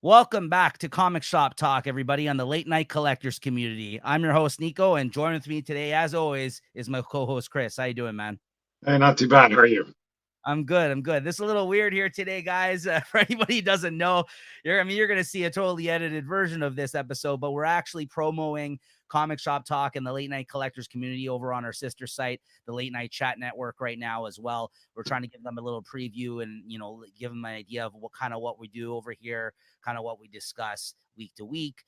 Welcome back to Comic Shop Talk, everybody, on the Late Night Collectors community. I'm your host, Nico, and joining with me today, as always, is my co-host, Chris. How you doing, man? Hey, not too bad. How are you? I'm good. I'm good. This is a little weird here today, guys. For anybody who doesn't know, you're going to see a totally edited version of this episode, but we're actually promoting Comic Shop Talk and the Late Night Collectors community over on our sister site, the Late Night Chat Network, right now as well. We're trying to give them a little preview and give them an idea of what we do over here, kind of what we discuss week to week.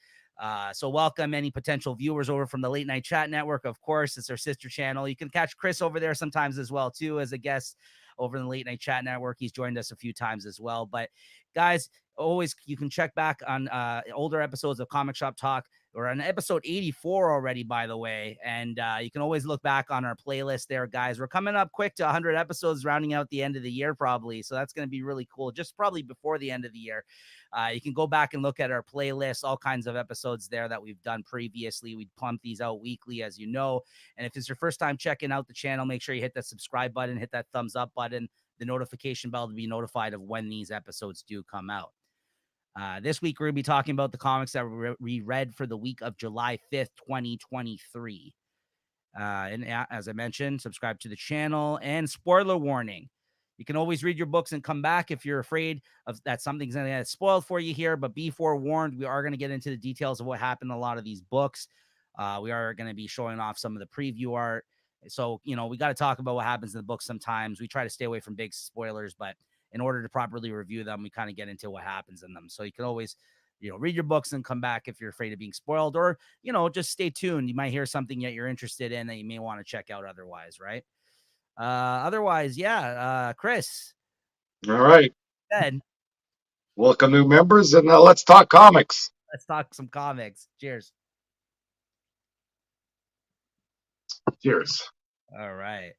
So welcome any potential viewers over from the Late Night Chat Network. Of course, it's our sister channel. You can catch Chris over there sometimes as well, too, as a guest over in the Late Night Chat Network. He's joined us a few times as well. But guys, always you can check back on older episodes of Comic Shop Talk. We're on episode 84 already, by the way. And you can always look back on our playlist there, guys. We're coming up quick to 100 episodes, rounding out the end of the year probably. So that's going to be really cool, just probably before the end of the year. You can go back and look at our playlist, all kinds of episodes there that we've done previously. We pump these out weekly, as you know. And if it's your first time checking out the channel, make sure you hit that subscribe button, hit that thumbs up button, the notification bell to be notified of when these episodes do come out. This week, we're going to be talking about the comics that we read for the week of July 5th, 2023. And as I mentioned, subscribe to the channel and spoiler warning. You can always read your books and come back if you're afraid of that something's going to get spoiled for you here. But be forewarned, we are going to get into the details of what happened in a lot of these books. We are going to be showing off some of the preview art. So, we got to talk about what happens in the book sometimes. We try to stay away from big spoilers, but in order to properly review them, we kind of get into what happens in them. So you can always, read your books and come back if you're afraid of being spoiled, or, just stay tuned. You might hear something that you're interested in that you may want to check out otherwise, right? Otherwise, Chris. All right. Then Welcome, new members, and let's talk comics. let's talk some comics. Cheers. Cheers. All right.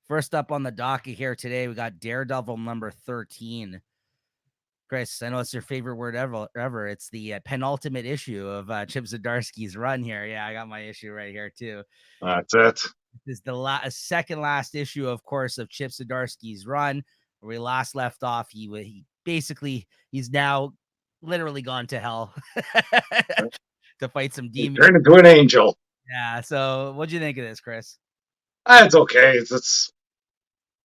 First up on the docket here today, we got Daredevil number 13. Chris, I know it's your favorite word ever. It's the penultimate issue of Chip Zdarsky's run here. Yeah, I got my issue right here too. That's it. This is the second last issue, of course, of Chip Zdarsky's run. Where we last left off, he basically he's now literally gone to hell to fight some demons. Turned into an angel. Yeah. So, what'd you think of this, Chris? It's okay.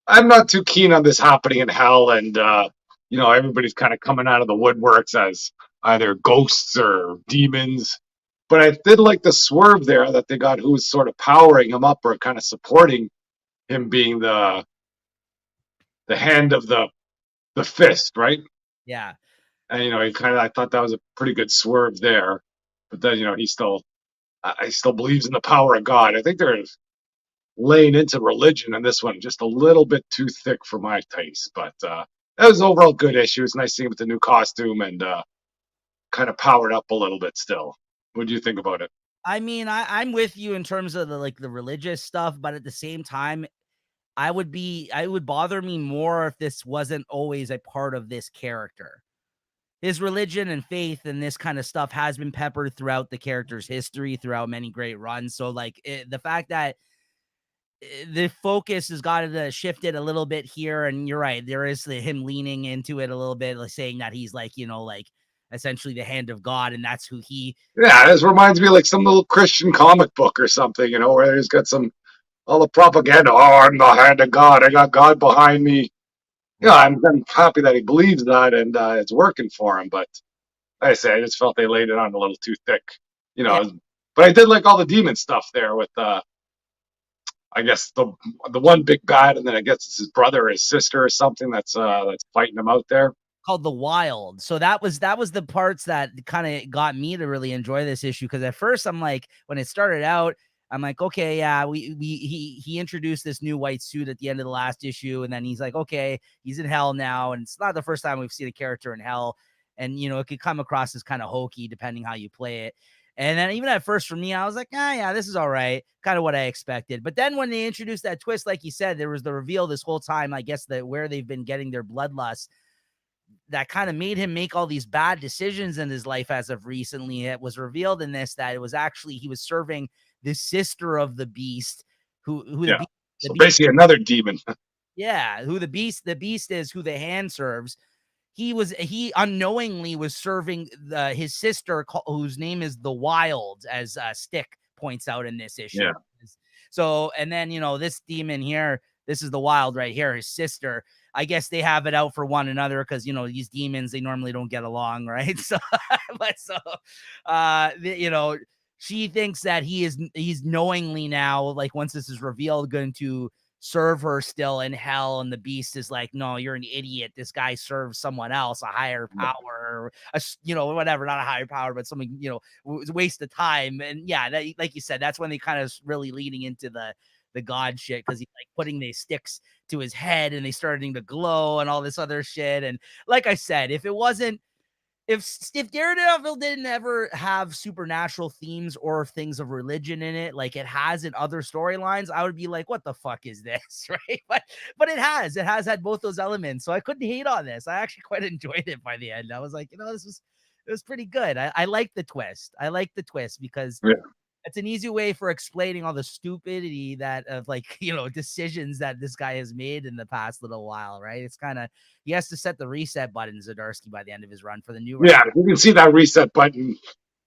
I'm not too keen on this happening in hell, and everybody's kind of coming out of the woodworks as either ghosts or demons. But I did like the swerve there that they got, who's sort of powering him up or kind of supporting him, being the hand of the fist, right? Yeah. And I thought that was a pretty good swerve there. But then he still believes in the power of God. I think they're laying into religion in this one just a little bit too thick for my taste. But that was an overall good issue. It's nice seeing him with the new costume and kind of powered up a little bit still. What do you think about it? I mean, I'm with you in terms of the religious stuff, but at the same time, I would bother me more if this wasn't always a part of this character. His religion and faith and this kind of stuff has been peppered throughout the character's history, throughout many great runs. So the fact that the focus has got to shifted a little bit here. And you're right. There is him leaning into it a little bit, like saying that he's essentially the hand of God. And that's who he. Yeah, this reminds me of like some little Christian comic book or something, where he's got all the propaganda. Oh, I'm the hand of God. I got God behind me. Yeah, I'm happy that he believes that and it's working for him. But like I say, I just felt they laid it on a little too thick, Yeah. But I did like all the demon stuff there with, I guess the one big bad, and then I guess it's his brother or his sister or something that's fighting him out there. Called The Wild. So that was the parts that kind of got me to really enjoy this issue, because at first I'm like, when it started out, I'm like, okay, yeah, he introduced this new white suit at the end of the last issue, and then he's like, okay, he's in hell now, and it's not the first time we've seen a character in hell, and it could come across as kind of hokey depending how you play it. And then even at first for me, I was like, yeah, this is all right, kind of what I expected. But then when they introduced that twist, like you said, there was the reveal this whole time, I guess, that where they've been getting their bloodlust, that kind of made him make all these bad decisions in his life as of recently. It was revealed in this that it was actually he was serving the sister of the beast, who yeah. So basically another demon. Yeah, who the beast is, who the hand serves. he unknowingly was serving his sister, whose name is the Wild, as Stick points out in this issue. Yeah. So, and then, this demon here, this is the Wild right here, his sister. I guess they have it out for one another because, these demons, they normally don't get along, right? So, she thinks that he's knowingly now, like, once this is revealed, going to serve her still in hell. And the beast is like, no, you're an idiot. This guy serves someone else, a higher power, whatever, not a higher power, but something, was a waste of time. And yeah, that, like you said, that's when they kind of really leading into the god shit, because he's like putting these sticks to his head and they starting to glow and all this other shit. And like I said, if Daredevil didn't ever have supernatural themes or things of religion in it, like it has in other storylines, I would be like, what the fuck is this? Right. But it has had both those elements. So I couldn't hate on this. I actually quite enjoyed it by the end. I was like, it was pretty good. I like the twist. Because it's an easy way for explaining all the stupidity that of decisions that this guy has made in the past little while, right? It's kind of, he has to set the reset button, Zdarsky, by the end of his run for the new run. Yeah, you can see that reset button.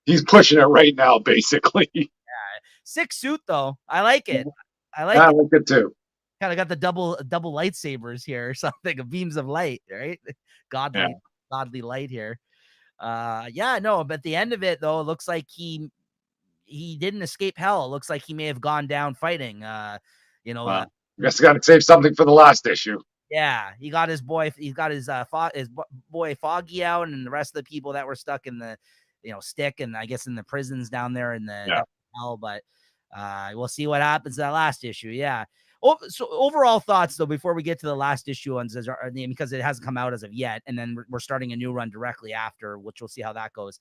He's pushing it right now, basically. Yeah. Sick suit though. I like it. I like it too. Kind of got the double lightsabers here or something, beams of light, right? Godly light here. But at the end of it though, it looks like he didn't escape hell. It looks like he may have gone down fighting. I guess I got to save something for the last issue. Yeah, he got his boy. He's got his boy Foggy out, and the rest of the people that were stuck in the, Stick, and I guess in the prisons down there in the hell. But we'll see what happens to that last issue. Yeah. Oh, so overall thoughts though, before we get to the last issue on because it hasn't come out as of yet, and then we're starting a new run directly after, which we'll see how that goes.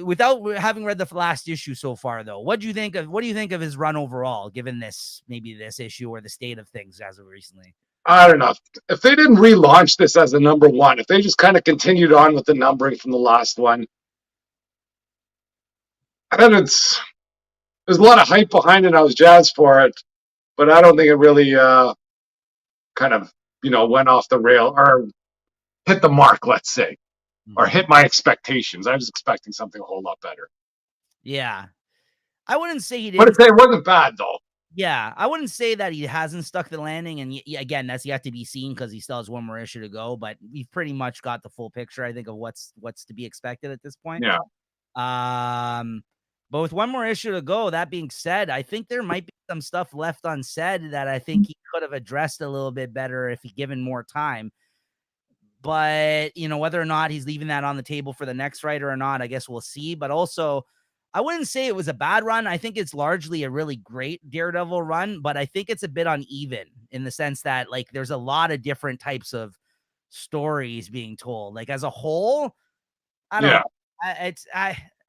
Without having read the last issue so far, though, what do you think of his run overall, given this issue or the state of things as of recently? I don't know. If they didn't relaunch this as a number one, if they just kind of continued on with the numbering from the last one, there's a lot of hype behind it. I was jazzed for it, but I don't think it really kind of went off the rail or hit the mark, let's say, or hit my expectations. I was expecting something a whole lot better. Yeah, I wouldn't say he did, but it wasn't bad though. Yeah, I wouldn't say that he hasn't stuck the landing, and again, that's yet to be seen because he still has one more issue to go. But we've pretty much got the full picture, I think, of what's to be expected at this point. Yeah. But with one more issue to go, that being said, I think there might be some stuff left unsaid that I think he could have addressed a little bit better if he given more time. But whether or not he's leaving that on the table for the next writer or not, I guess we'll see. But also, I wouldn't say it was a bad run. I think it's largely a really great Daredevil run, but I think it's a bit uneven in the sense that there's a lot of different types of stories being told. Like as a whole, I don't know.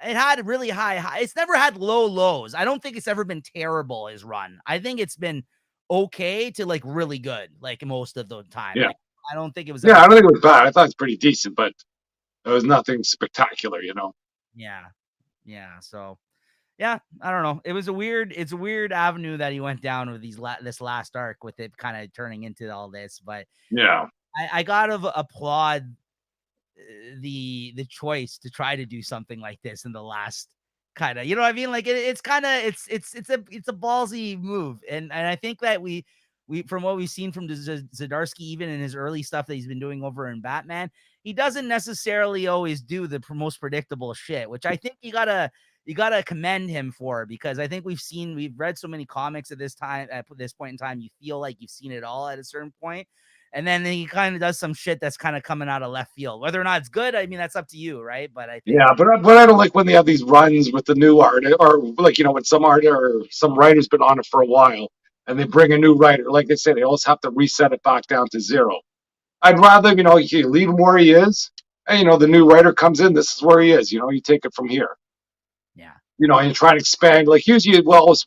It had really high. It's never had low lows. I don't think it's ever been terrible, his run. I think it's been okay to really good, most of the time. Yeah. I don't think it was. I don't think it was bad. I thought it was pretty decent, but it was nothing spectacular, Yeah. Yeah. So, yeah, I don't know. It's a weird avenue that he went down with this last arc, with it kind of turning into all this. But yeah, I gotta applaud the choice to try to do something like this in the last kind of, what I mean? It's kind of, it's a ballsy move. And I think that we, from what we've seen from Zdarsky, even in his early stuff that he's been doing over in Batman, he doesn't necessarily always do the most predictable shit, which I think you gotta commend him for, because I think we've read so many comics at this point in time, you feel like you've seen it all at a certain point. And then he kind of does some shit that's kind of coming out of left field. Whether or not it's good, I mean, that's up to you, right? But I think, but I don't like when they have these runs with the new art, or when some art or some writer's been on it for a while, and they bring a new writer. Like they say, they always have to reset it back down to zero. I'd rather, you leave him where he is, and the new writer comes in. This is where he is. You take it from here. Yeah. And you try to expand. Like usually, was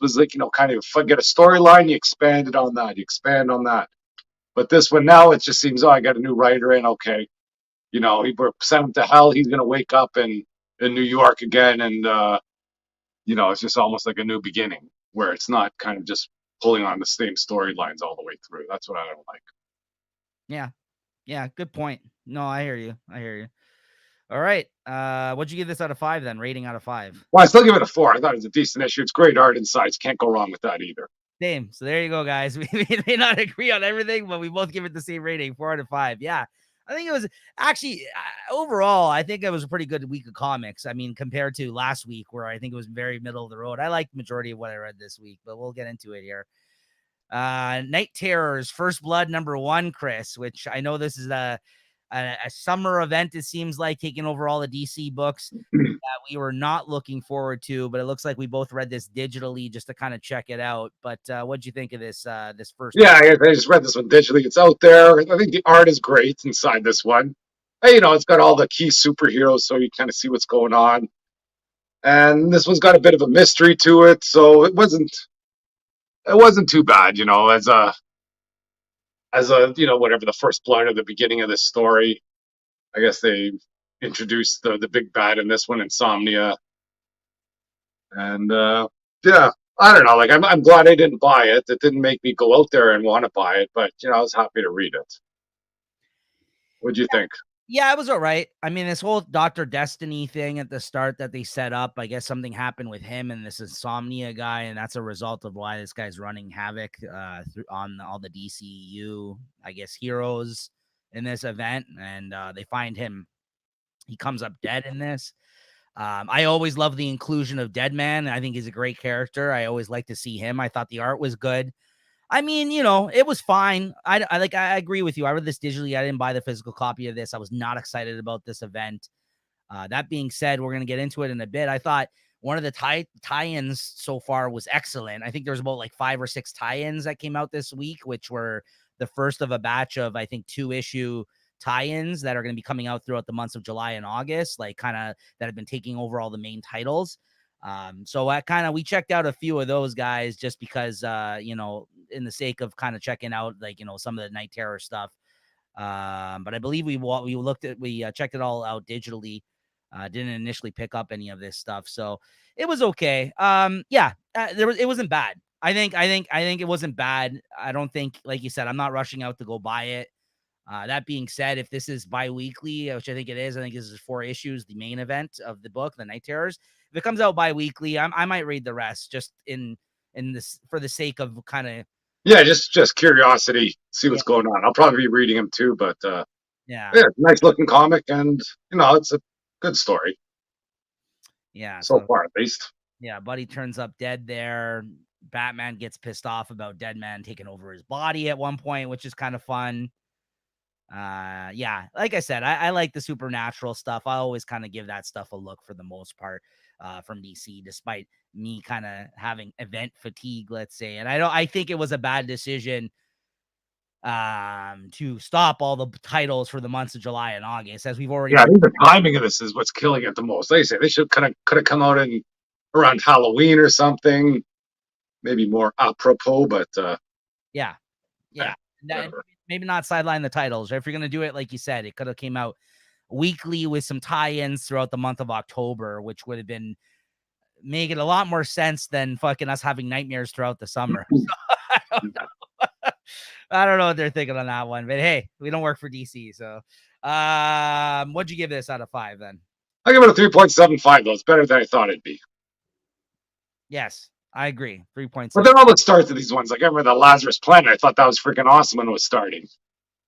kind of get a storyline, you expanded on that, you expand on that. But this one now, it just seems, I got a new writer in. Okay, he sent him to hell. He's gonna wake up in New York again, and it's just almost like a new beginning, where it's not kind of just pulling on the same storylines all the way through. That's what I don't like. Yeah, Yeah, good point. No, I hear you. I hear you. All right. What'd you give this out of 5 then? Rating out of 5. Well, I still give it a 4. I thought it was a decent issue. It's great art inside. Can't go wrong with that either. Same. So there you go, guys. We may not agree on everything, but we both give it the same rating, 4 out of 5. Yeah. I think it was actually overall, I think it was a pretty good week of comics. I mean, compared to last week where I think it was very middle of the road. I liked the majority of what I read this week, but we'll get into it here. Night Terrors, First Blood #1, Chris, which I know this is a summer event. It seems like taking over all the DC books that we were not looking forward to, but it looks like we both read this digitally just to kind of check it out. But what'd you think of this this first? Yeah, I just read this one digitally. It's out there. I think the art is great inside this one. And, it's got all the key superheroes, so you kind of see what's going on. And this one's got a bit of a mystery to it, so it wasn't too bad, as a whatever the first blood or the beginning of this story. I guess they introduced the big bad in this one, Insomnia, and yeah, I don't know. Like I'm glad I didn't buy it. It didn't make me go out there and want to buy it, but I was happy to read it. What'd you think? Yeah, it was all right. I mean, this whole Dr. Destiny thing at the start that they set up, I guess something happened with him and this Insomnia guy, and that's a result of why this guy's running havoc on all the DCU, I guess, heroes in this event. And they find him. He comes up dead in this. I always love the inclusion of Deadman. I think he's a great character. I always like to see him. I thought the art was good. I mean, it was fine. I agree with you. I read this digitally. I didn't buy the physical copy of this. I was not excited about this event. That being said, we're going to get into it in a bit. I thought one of the tie-ins so far was excellent. I think there's about like 5 or 6 tie-ins that came out this week, which were the first of a batch of, I think, 2-issue tie-ins that are going to be coming out throughout the months of July and August, like kind of that have been taking over all the main titles. So we checked out a few of those guys just because, in the sake of kind of checking out like, some of the Night Terror stuff. But I believe we checked it all out digitally. Didn't initially pick up any of this stuff. So it was okay. It wasn't bad. I think it wasn't bad. I don't think, like you said, I'm not rushing out to go buy it. That being said, if this is bi-weekly, which I think it is, I think this is 4 issues, the main event of the book, The Night Terrors. If it comes out bi-weekly, I might read the rest just in this for the sake of kind of just curiosity, see what's going on. I'll probably be reading them too, but yeah, nice looking comic, and it's a good story. Yeah, so far at least. Yeah, Buddy turns up dead there. Batman gets pissed off about Deadman taking over his body at one point, which is kind of fun. Like I said, I like the supernatural stuff. I always kind of give that stuff a look for the most part from DC, despite me kind of having event fatigue, let's say. And I think it was a bad decision to stop all the titles for the months of July and August, as we've already. Yeah, I think the timing of this is what's killing it the most. Like I say, they could have come out around Halloween or something, maybe more apropos. But yeah. Maybe not sideline the titles. Or if you're going to do it, like you said, it could have came out weekly with some tie-ins throughout the month of October, which would have been making a lot more sense than fucking us having nightmares throughout the summer. So, I don't know. I don't know what they're thinking on that one, but hey, we don't work for DC. So, what'd you give this out of 5 then? I give it a 3.75 though. It's better than I thought it'd be. Yes. I agree. 3.7. But then all the starts of these ones, like I remember the Lazarus Planet, I thought that was freaking awesome when it was starting.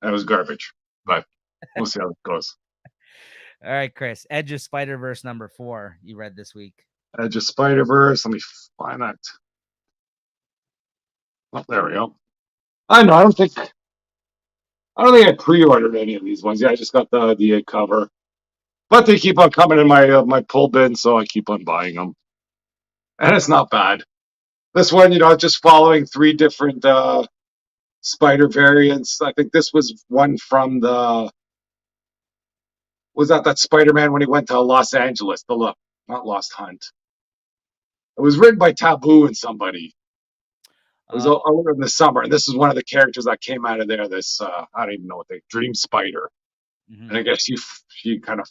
And it was garbage. But we'll see how it goes. All right, Chris. Edge of Spider-Verse #4 you read this week. Edge of Spider-Verse. Let me find that. Oh, there we go. I don't think I pre-ordered any of these ones. Yeah, I just got the cover. But they keep on coming in my pull bin, so I keep on buying them. And it's not bad. This one, just following 3 different spider variants. I think this was one from was that Spider-Man when he went to Los Angeles? Not Lost Hunt. It was written by Taboo and somebody. It was over in the summer, and this is one of the characters that came out of there. This I don't even know what Dream Spider, and I guess she kind of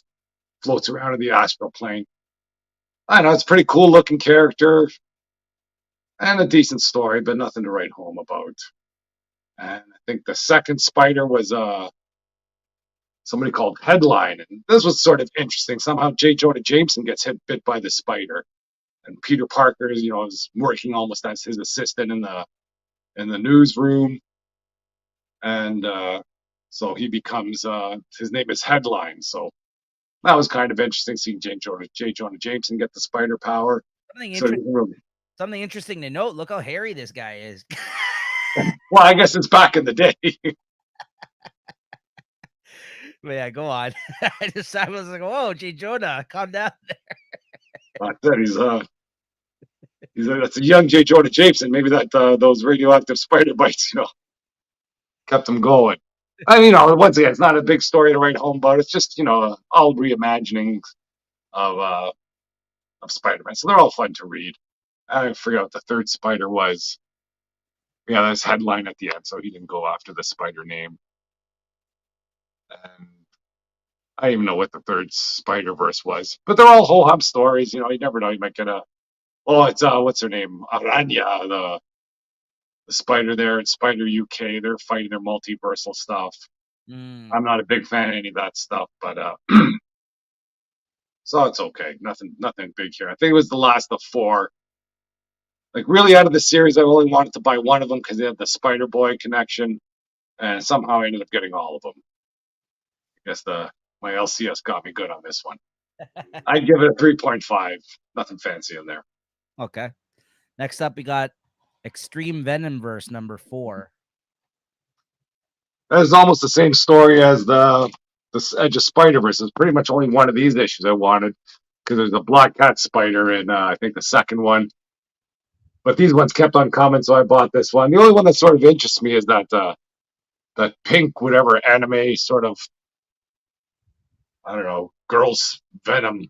floats around in the astral plane. I don't know, it's a pretty cool looking character. And a decent story, but nothing to write home about. And I think the second Spider was somebody called Headline. And this was sort of interesting. Somehow J. Jonah Jameson gets bit by the spider. And Peter Parker, is working almost as his assistant in the newsroom. And so he becomes, his name is Headline. So that was kind of interesting seeing J. Jonah Jameson get the spider power. Something interesting to note. Look how hairy this guy is. Well, I guess it's back in the day. But yeah, go on. I was like, whoa, J. Jonah, calm down there. I said that's a young J. Jonah Jameson. Maybe that those radioactive spider bites, kept him going. And once again, it's not a big story to write home about. It's just all reimaginings of Spider-Man. So they're all fun to read. I forgot what the third spider was. Yeah, that's Headline at the end, so he didn't go after the spider name. And I don't even know what the third Spider-Verse was. But they're all ho-hum stories. You never know. You might get it's what's her name? Aranya, the spider there in Spider UK. They're fighting their multiversal stuff. I'm not a big fan of any of that stuff, but so it's okay. Nothing big here. I think it was the last of 4. Like really out of the series, I only wanted to buy one of them because they had the Spider-Boy connection, and somehow I ended up getting all of them. I guess my LCS got me good on this one. I'd give it a 3.5. Nothing fancy in there. Okay. Next up, we got Extreme Venomverse number 4. That is almost the same story as the Edge of Spider-Verse. It's pretty much only one of these issues I wanted because there's a Black Cat spider in I think the second one. But these ones kept on coming, so I bought this one. The only one that sort of interests me is that pink whatever anime sort of, I don't know, girls Venom.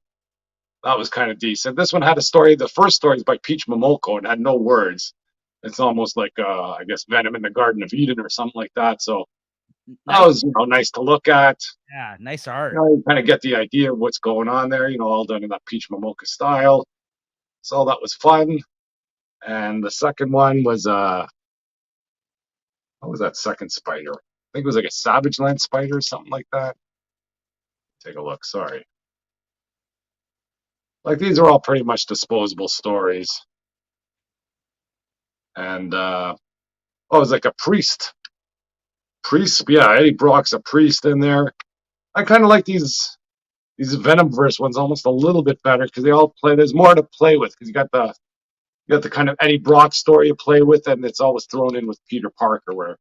That was kind of decent. This one had a story. The first story is by Peach Momoko and had no words. It's almost like I guess Venom in the Garden of Eden or something like that. So that was nice to look at. Yeah, nice art. You kind of get the idea of what's going on there. All done in that Peach Momoko style. So that was fun. And the second one was what was that second spider? I think it was like a Savage Land spider or something like that. Take a look. Sorry. Like these are all pretty much disposable stories. And it was like a priest. Yeah, Eddie Brock's a priest in there. I kind of like these Venomverse ones almost a little bit better because they all play. There's more to play with because you got the kind of Eddie Brock story to play with, and it's always thrown in with Peter Parker, where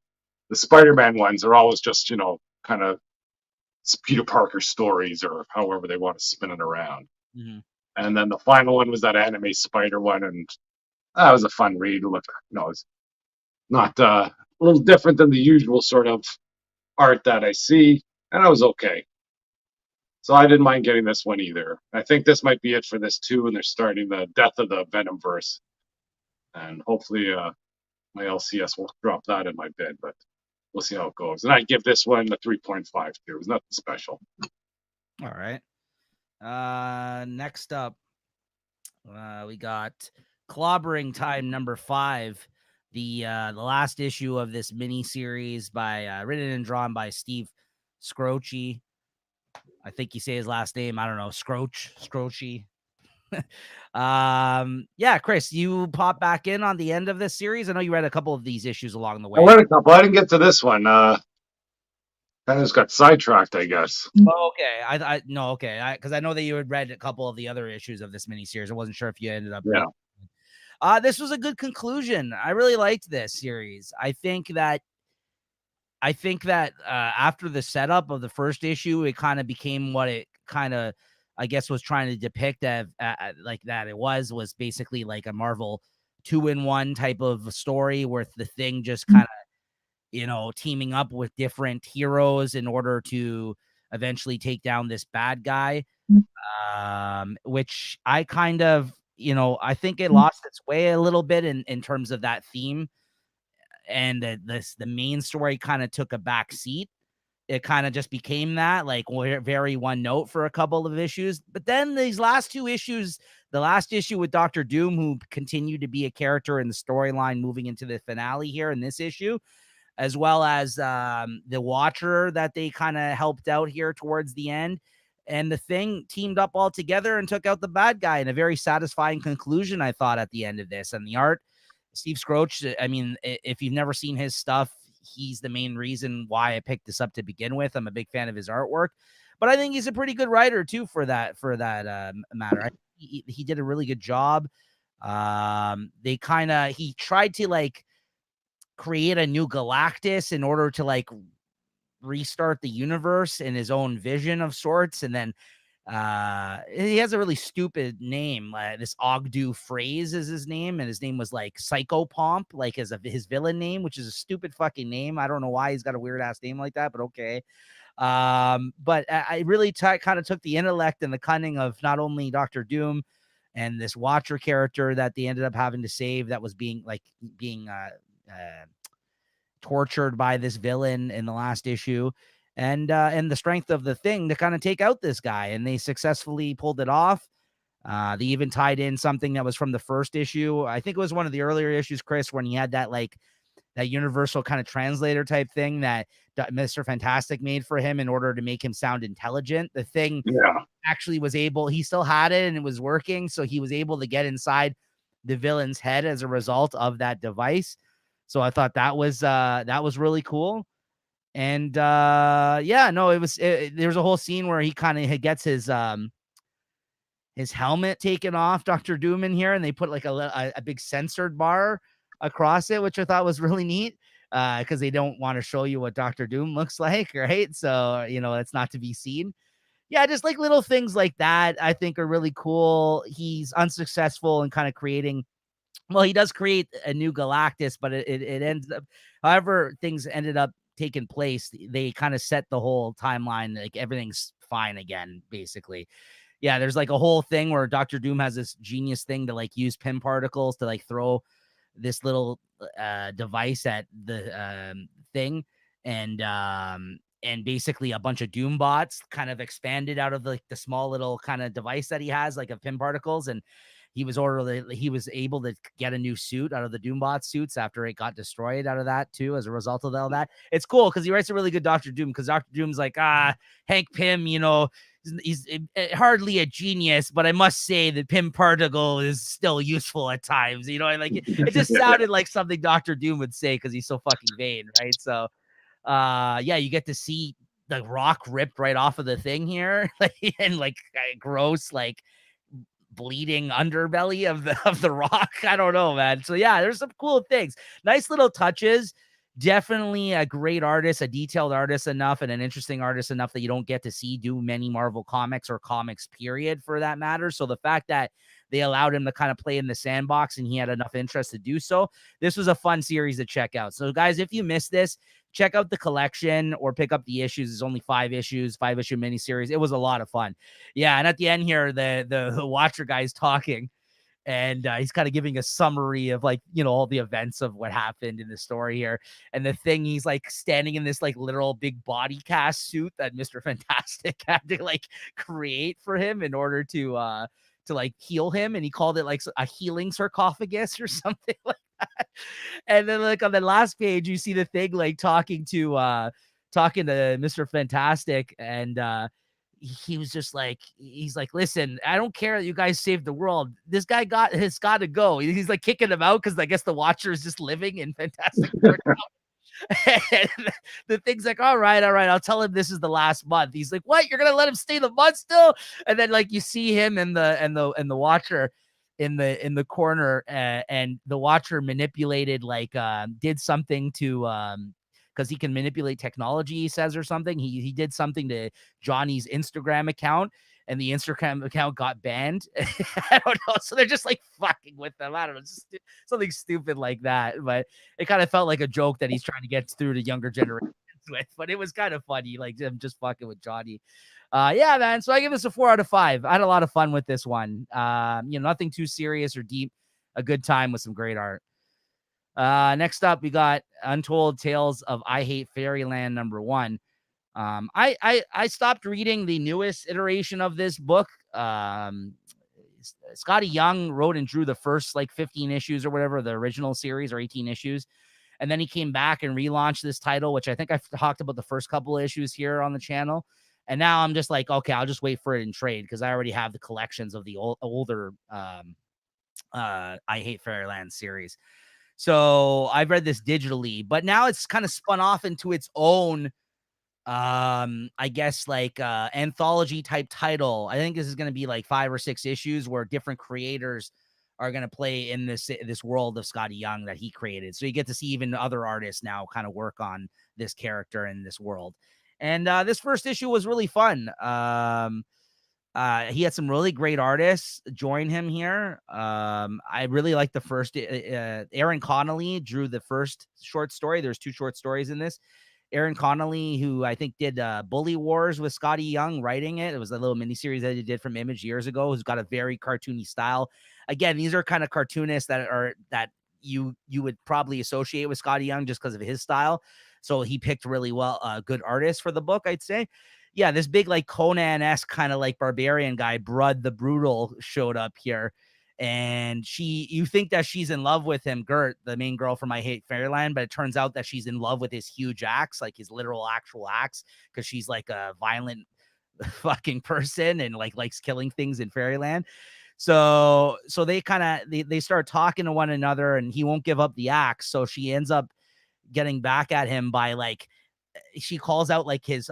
the Spider-Man ones are always just, kind of Peter Parker stories or however they want to spin it around. Mm-hmm. And then the final one was that anime spider one, and that was a fun read. Look, it's not a little different than the usual sort of art that I see, and it was okay. So I didn't mind getting this one either. I think this might be it for this too, and they're starting the Death of the Venomverse. And hopefully my LCS will drop that in my bid, but we'll see how it goes. And I give this one a 3.5 too. It was nothing special. All right. Next up, we got Clobbering Time number 5, the last issue of this mini series by written and drawn by Steve Scroce. I think you say his last name. I don't know. Scroce. Yeah, Chris, you pop back in on the end of this series. I know you read a couple of these issues along the way. I read a couple. I didn't get to this one. Kind of just got sidetracked, I guess. Oh, okay. Because I know that you had read a couple of the other issues of this miniseries. I wasn't sure if you ended up. Yeah. This was a good conclusion. I really liked this series. I think that after the setup of the first issue, it kind of became what it kind of, I guess, was trying to depict like that. It was basically like a Marvel 2-in-1 type of story where the Thing just kind of, teaming up with different heroes in order to eventually take down this bad guy, which I kind of, I think it lost its way a little bit in terms of that theme. And the main story kind of took a back seat. It kind of just became that, like, very one note for a couple of issues. But then these last 2 issues, the last issue with Dr. Doom, who continued to be a character in the storyline moving into the finale here in this issue, as well as the Watcher that they kind of helped out here towards the end. And the Thing teamed up all together and took out the bad guy in a very satisfying conclusion, I thought, at the end of this. And the art, Steve Skroce, I mean, if you've never seen his stuff, he's the main reason why I picked this up to begin with. I'm a big fan of his artwork, but I think he's a pretty good writer too for that matter. He did a really good job. He tried to like create a new Galactus in order to like restart the universe in his own vision of sorts, and then he has a really stupid name. This Ogdu Phrase is his name, and his name was like Psychopomp, like as his villain name, which is a stupid fucking name. I don't know why he's got a weird ass name like that, but okay. But I really kind of took the intellect and the cunning of not only Doctor Doom and this Watcher character that they ended up having to save, that was being tortured by this villain in the last issue, and the strength of the Thing to kind of take out this guy, and they successfully pulled it off. They even tied in something that was from the first issue. I think it was one of the earlier issues, Chris, when he had that like that universal kind of translator type thing that Mr. Fantastic made for him in order to make him sound intelligent. The Thing actually was able, he still had it and it was working. So he was able to get inside the villain's head as a result of that device. So I thought that was really cool. And there was a whole scene where he kind of gets his helmet taken off, Dr. Doom, in here, and they put like a big censored bar across it, which I thought was really neat, because they don't want to show you what Dr. Doom looks like, right? So, it's not to be seen. Yeah, just like little things like that I think are really cool. He's unsuccessful in kind of creating, well, he does create a new Galactus, but it ends up, however things ended up taking place, they kind of set the whole timeline, like everything's fine again, basically. Yeah, there's like a whole thing where Dr. Doom has this genius thing to like use Pym particles to like throw this little device at the Thing, and basically a bunch of Doom bots kind of expanded out of the small little kind of device that he has, like of Pym particles, and he was able to get a new suit out of the Doombot suits after it got destroyed out of that too, as a result of all that. It's cool because he writes a really good Dr. Doom, because Dr. Doom's like, Hank Pym, he's hardly a genius, but I must say that Pym particle is still useful at times. Like it just sounded like something Dr. Doom would say because he's so fucking vain, right? So you get to see the rock ripped right off of the Thing here, and like gross, like bleeding underbelly of the rock. I don't know, man. So yeah, there's some cool things, nice little touches. Definitely a great artist, a detailed artist enough, and an interesting artist enough that you don't get to see do many Marvel comics or comics period, for that matter. So the fact that they allowed him to kind of play in the sandbox and he had enough interest to do so, this was a fun series to check out. So guys, if you missed this, check out the collection or pick up the issues. It's only 5-issue miniseries. It was a lot of fun. Yeah, and at the end here, the Watcher guy's talking, and he's kind of giving a summary of like, all the events of what happened in the story here. And the Thing, he's like standing in this like literal big body cast suit that Mr. Fantastic had to like create for him in order to like heal him, and he called it like a healing sarcophagus or something like that. And then like on the last page, you see the Thing like talking to Mr. Fantastic, and he was just like, he's like, listen, I don't care that you guys saved the world. This guy has got to go. He's like kicking him out because I guess the Watcher is just living in Fantastic Four now. And the Thing's like, all right, I'll tell him this is the last month. He's like, what? You're gonna let him stay the month still? And then like you see him and the Watcher in the corner, and the Watcher manipulated, like did something to because he can manipulate technology, he says, or something. He did something to Johnny's Instagram account, and the Instagram account got banned. I don't know. So they're just like fucking with them. I don't know, just something stupid like that. But it kind of felt like a joke that he's trying to get through to younger generations with. But it was kind of funny, like them just fucking with Johnny. Yeah, man. So I give this a 4 out of 5. I had a lot of fun with this one. Nothing too serious or deep. A good time with some great art. Next up, we got Untold Tales of I Hate Fairyland #1. I stopped reading the newest iteration of this book. Scotty Young wrote and drew the first like 15 issues or whatever, the original series, or 18 issues. And then he came back and relaunched this title, which I think I've talked about the first couple of issues here on the channel. And now I'm just like, okay, I'll just wait for it in trade because I already have the collections of the older I Hate Fairyland series. So I've read this digitally, but now it's kind of spun off into its own I guess like anthology type title. I think this is going to be like 5 or 6 issues where different creators are going to play in this world of Scotty Young that he created. So you get to see even other artists now kind of work on this character in this world. And this first issue was really fun. He had some really great artists join him here. I really like the first. Aaron Connolly drew the first short story. There's 2 short stories in this. Aaron Connolly, who I think did Bully Wars with Scotty Young, writing it. It was a little miniseries that he did from Image years ago. Who's got a very cartoony style. Again, these are kind of cartoonists that you would probably associate with Scotty Young just because of his style. So he picked really good artists for the book, I'd say. Yeah, this big like Conan-esque kind of like barbarian guy, Brud the Brutal, showed up here. And you think that she's in love with him, Gert, the main girl from I Hate Fairyland, but it turns out that she's in love with his huge axe, like his literal actual axe, because she's like a violent fucking person and like likes killing things in Fairyland. So they kind of they start talking to one another, and he won't give up the axe. So she ends up getting back at him by like, she calls out like his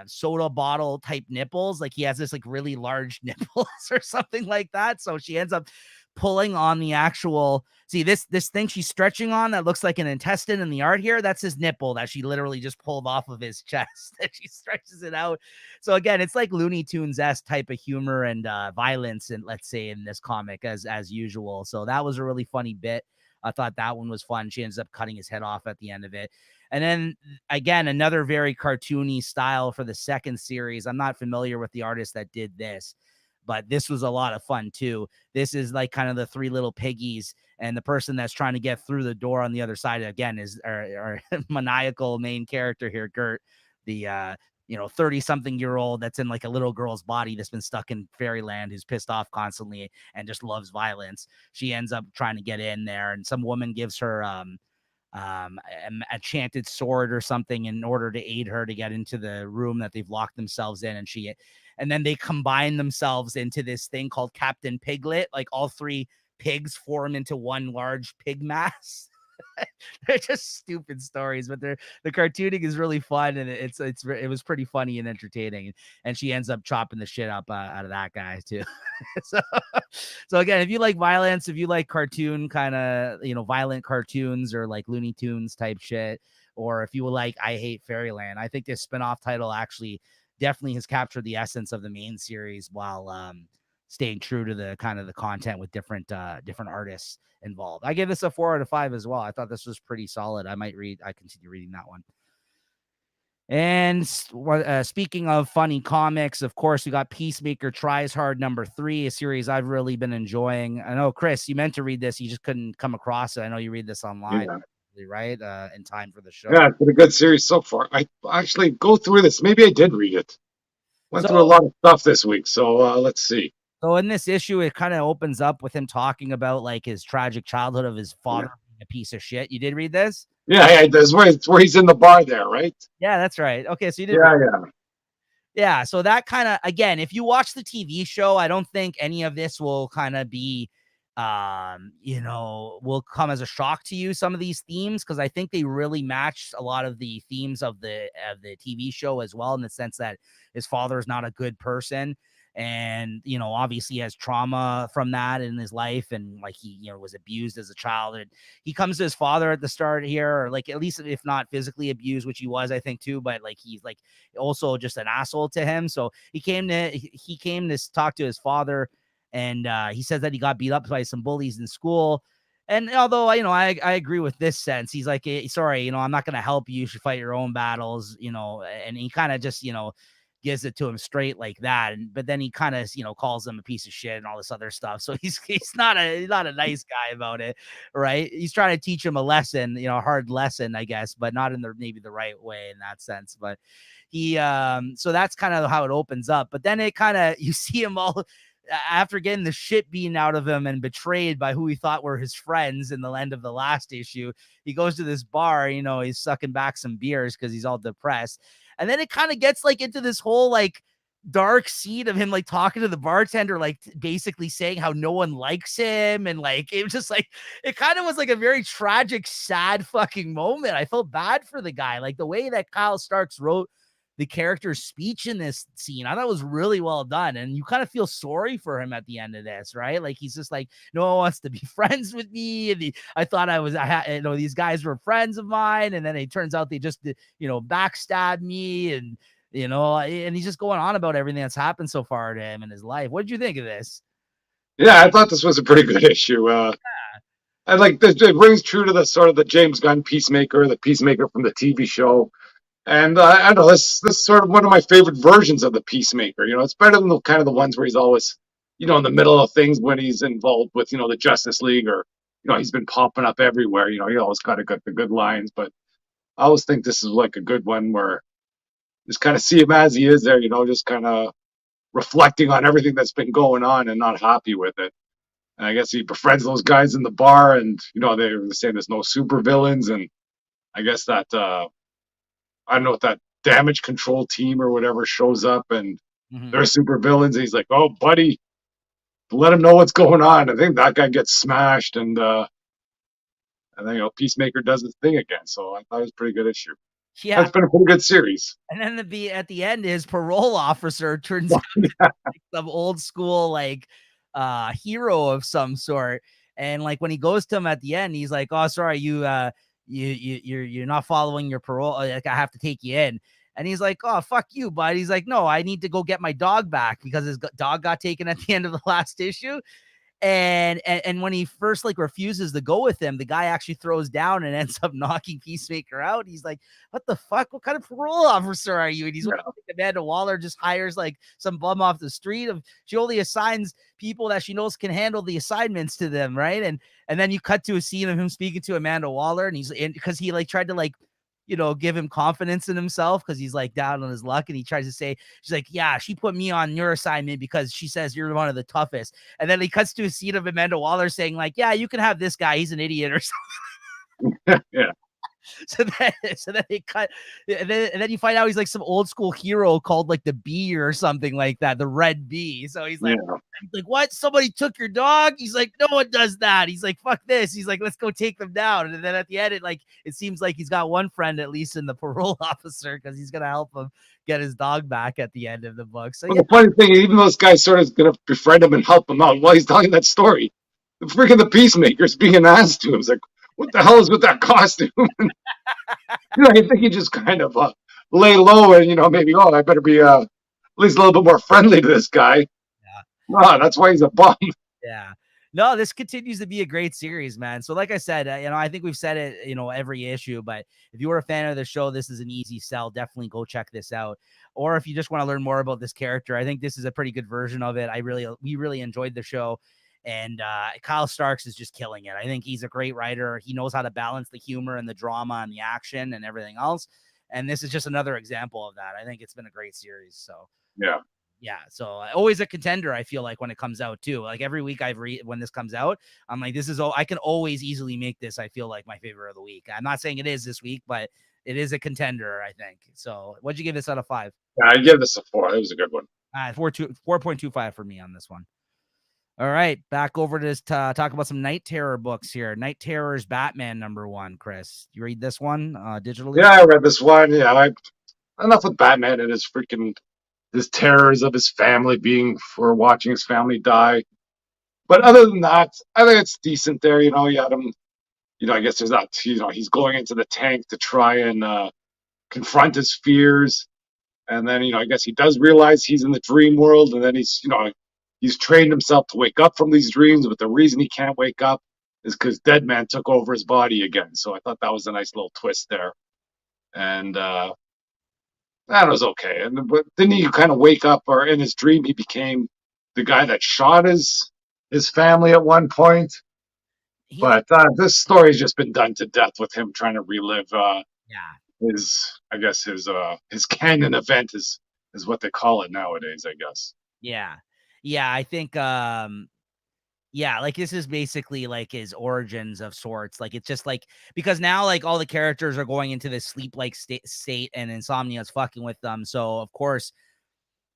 soda bottle type nipples, like he has this like really large nipples or something like that. So she ends up pulling on the actual, see this thing she's stretching on that looks like an intestine in the art here, that's his nipple that she literally just pulled off of his chest and she stretches it out. So again, it's like Looney Tunes-esque type of humor and violence, and let's say in this comic as usual. So that was a really funny bit. I thought that one was fun. She ends up cutting his head off at the end of it. And then again, another very cartoony style for the second series. I'm not familiar with the artist that did this, but this was a lot of fun too. This is like kind of the 3 little piggies, and the person that's trying to get through the door on the other side again is our maniacal main character here, Gert, the 30-something-year-old that's in like a little girl's body that's been stuck in Fairyland, who's pissed off constantly and just loves violence. She ends up trying to get in there, and some woman gives her a enchanted sword or something in order to aid her to get into the room that they've locked themselves in. And then they combine themselves into this thing called Captain Piglet. Like all 3 pigs form into one large pig mass. They're just stupid stories, but the cartooning is really fun, and it was pretty funny and entertaining. And she ends up chopping the shit up out of that guy too. so again, if you like violence, if you like cartoon kind of violent cartoons or like Looney Tunes type shit, or if you like I Hate Fairyland, I think this spinoff title actually definitely has captured the essence of the main series while staying true to the kind of the content with different artists involved. I give this a 4 out of 5 as well. I thought this was pretty solid. I continue reading that one. And speaking of funny comics, of course, we got Peacemaker Tries Hard #3, a series I've really been enjoying. I know, Chris, you meant to read this. You just couldn't come across it. I know you read this online, right? In time for the show. Yeah, it's been a good series so far. I actually go through this. Maybe I did read it. Went through a lot of stuff this week. So let's see. So in this issue, it kind of opens up with him talking about like his tragic childhood of his father being a piece of shit. You did read this? Yeah, that's where he's in the bar there, right? Yeah, that's right. Okay, so you did. Yeah. So that kind of, again, if you watch the TV show, I don't think any of this will kind of be, will come as a shock to you. Some of these themes, because I think they really match a lot of the themes of the TV show as well, in the sense that his father is not a good person. And, obviously has trauma from that in his life. And like he, was abused as a child. And he comes to his father at the start here, or like, at least if not physically abused, which he was, I think too, but like, he's like also just an asshole to him. So he came to talk to his father, and he says that he got beat up by some bullies in school. And although, I agree with this sense, he's like, sorry, I'm not going to help you. You should fight your own battles, and he kind of just, gives it to him straight like that. But then he kind of, calls him a piece of shit and all this other stuff. So he's not a nice guy about it. Right. He's trying to teach him a lesson, a hard lesson, I guess, but not in maybe the right way in that sense. But he, so that's kind of how it opens up. But then it kind of, you see him all after getting the shit beaten out of him and betrayed by who he thought were his friends in the end of the last issue, he goes to this bar, he's sucking back some beers because he's all depressed. And then it kind of gets like into this whole like dark scene of him like talking to the bartender, like basically saying how no one likes him. And like, it was just like, it kind of was like a very tragic, sad fucking moment. I felt bad for the guy. Like the way that Kyle Starks wrote the character's speech in this scene, I thought was really well done. And you kind of feel sorry for him at the end of this, right? Like he's just like, no one wants to be friends with me. And I thought these guys were friends of mine. And then it turns out they just, backstab me. And, and he's just going on about everything that's happened so far to him in his life. What did you think of this? Yeah, I thought this was a pretty good issue. I like this. It rings true to the sort of the James Gunn Peacemaker, the Peacemaker from the TV show. And I don't know, this is sort of one of my favorite versions of the Peacemaker. It's better than the kind of the ones where he's always, in the middle of things when he's involved with, the Justice League, or, he's been popping up everywhere. He always got the good lines. But I always think this is like a good one where just kind of see him as he is there, just kind of reflecting on everything that's been going on and not happy with it. And I guess he befriends those guys in the bar, and, they were saying there's no super villains. And I guess that, I don't know, if that damage control team or whatever shows up and they're super villains. And he's like, oh, buddy, let him know what's going on. I think that guy gets smashed, and then Peacemaker does his thing again. So I thought it was a pretty good issue. Yeah, it's been a pretty good series. And then at the end, his parole officer turns out to be some old school like hero of some sort. And like when he goes to him at the end, he's like, "Oh, sorry, you're not following your parole. Like I have to take you in." And he's like, "Oh, fuck you, bud." He's like, "No, I need to go get my dog back because his dog got taken at the end of the last issue." And when he first like refuses to go with him, the guy actually throws down and ends up knocking Peacemaker out. He's like, "What the fuck? What kind of parole officer are you?" And he's Amanda Waller just hires like some bum off the street. She only assigns people that she knows can handle the assignments to them, right? And then you cut to a scene of him speaking to Amanda Waller, and because he like tried to like give him confidence in himself because he's like down on his luck. And he tries to say, she's like, "Yeah, she put me on your assignment because she says you're one of the toughest." And then he cuts to a scene of Amanda Waller saying like, "Yeah, you can have this guy. He's an idiot," or something. Yeah. So then they cut, and then you find out he's like some old school hero called like the Bee or something like that, the Red Bee. So he's like, "What? Somebody took your dog?" He's like, "No one does that." He's like, "Fuck this." He's like, "Let's go take them down." And then at the end, it seems like he's got one friend at least in the parole officer because he's gonna help him get his dog back at the end of the book. So the funny thing, even though this guy sort of is gonna befriend him and help him out while he's telling that story, the Peacemaker's being an ass to him. It's like, what the hell is with that costume? I think he just kind of lay low and, maybe, I better be at least a little bit more friendly to this guy. Yeah. Wow, that's why he's a bum. Yeah. No, this continues to be a great series, man. So like I said, I think we've said it, every issue, but if you were a fan of the show, this is an easy sell. Definitely go check this out. Or if you just want to learn more about this character, I think this is a pretty good version of it. We really enjoyed the show. And Kyle Starks is just killing it. I think he's a great writer. He knows how to balance the humor and the drama and the action and everything else. And this is just another example of that. I think it's been a great series. So yeah. So always a contender. I feel like when it comes out too, like every week when this comes out, I'm like, I can always easily make this. I feel like my favorite of the week. I'm not saying it is this week, but it is a contender, I think. So what'd you give this out of 5? Yeah, I give this a 4. It was a good one. 4.25 for me on this one. All right, back over to talk about some Night Terror books here. Night Terror's Batman #1, Chris. You read this one digitally? Yeah, I read this one. Yeah, enough with Batman and his terrors of his family for watching his family die. But other than that, I think it's decent there. You had him, I guess there's that, he's going into the tank to try and confront his fears. And then, I guess he does realize he's in the dream world. And then he's trained himself to wake up from these dreams, but the reason he can't wake up is because Deadman took over his body again. So I thought that was a nice little twist there. And that was okay. But then he kind of wake up, or in his dream, he became the guy that shot his family at one point. But this story's just been done to death with him trying to relive his canon event is what they call it nowadays, I guess. Yeah. Yeah, I think yeah, like this is basically like his origins of sorts. Like it's just like because now like all the characters are going into this sleep like state and insomnia is fucking with them. So of course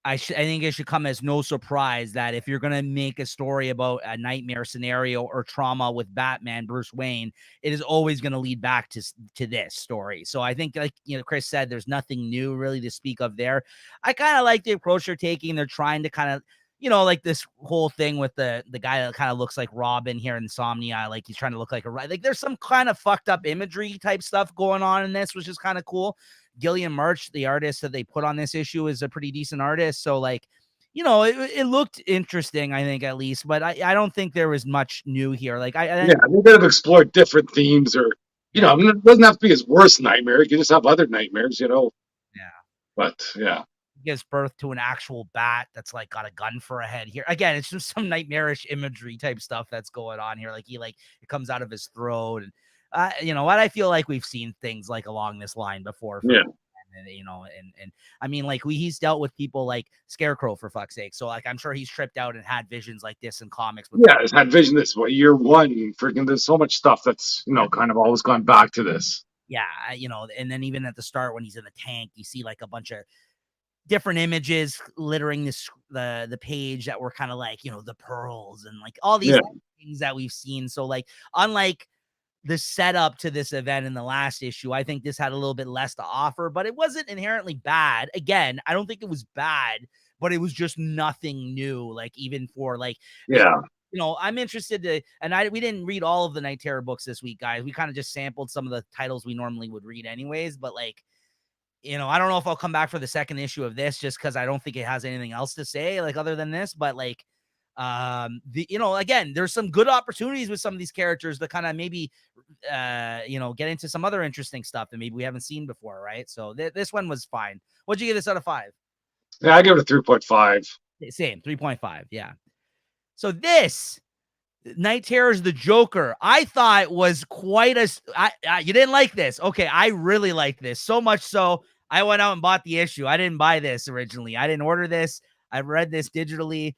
I think it should come as no surprise that if you're gonna make a story about a nightmare scenario or trauma with Batman, Bruce Wayne, it is always gonna lead back to this story. So I think, like Chris said, there's nothing new really to speak of there. I kind of like the approach they're taking. They're trying to kind of like this whole thing with the guy that kind of looks like Robin here in Insomnia, like he's trying to look like like there's some kind of fucked up imagery type stuff going on in this, which is kind of cool. Gillian March, the artist that they put on this issue, is a pretty decent artist. So, like, it looked interesting, I think, at least, but I don't think there was much new here. Like, Yeah, they could have explored different themes, or I mean, it doesn't have to be his worst nightmare. You can just have other nightmares, yeah, But yeah, gives birth to an actual bat that's like got a gun for a head here. Again, it's just some nightmarish imagery type stuff that's going on here. Like it comes out of his throat, and what I feel like we've seen things like along this line before. Yeah. And I mean, like he's dealt with people like Scarecrow for fuck's sake. So like I'm sure he's tripped out and had visions like this in comics. Yeah, he's had vision this way. Year one, freaking there's so much stuff that's kind of always gone back to this. Yeah, and then even at the start when he's in the tank, you see like a bunch of different images littering the page that were kind of like the pearls and like all these things that we've seen. So like unlike the setup to this event in the last issue, I think this had a little bit less to offer, but it wasn't inherently bad. Again, I don't think it was bad, but it was just nothing new. Like even for like, I'm interested to, and we didn't read all of the Night Terror books this week, guys. We kind of just sampled some of the titles we normally would read anyways, but like, I don't know if I'll come back for the second issue of this just because I don't think it has anything else to say, like other than this, but like, again, there's some good opportunities with some of these characters to kind of maybe get into some other interesting stuff that maybe we haven't seen before, right? So this one was fine. What'd you give this out of 5? Yeah, I give it a 3.5. Same, 3.5. Yeah. So this Night Terror's the Joker, I thought was quite you didn't like this. Okay, I really liked this. So much so I went out and bought the issue. I didn't buy this originally. I didn't order this. I read this digitally.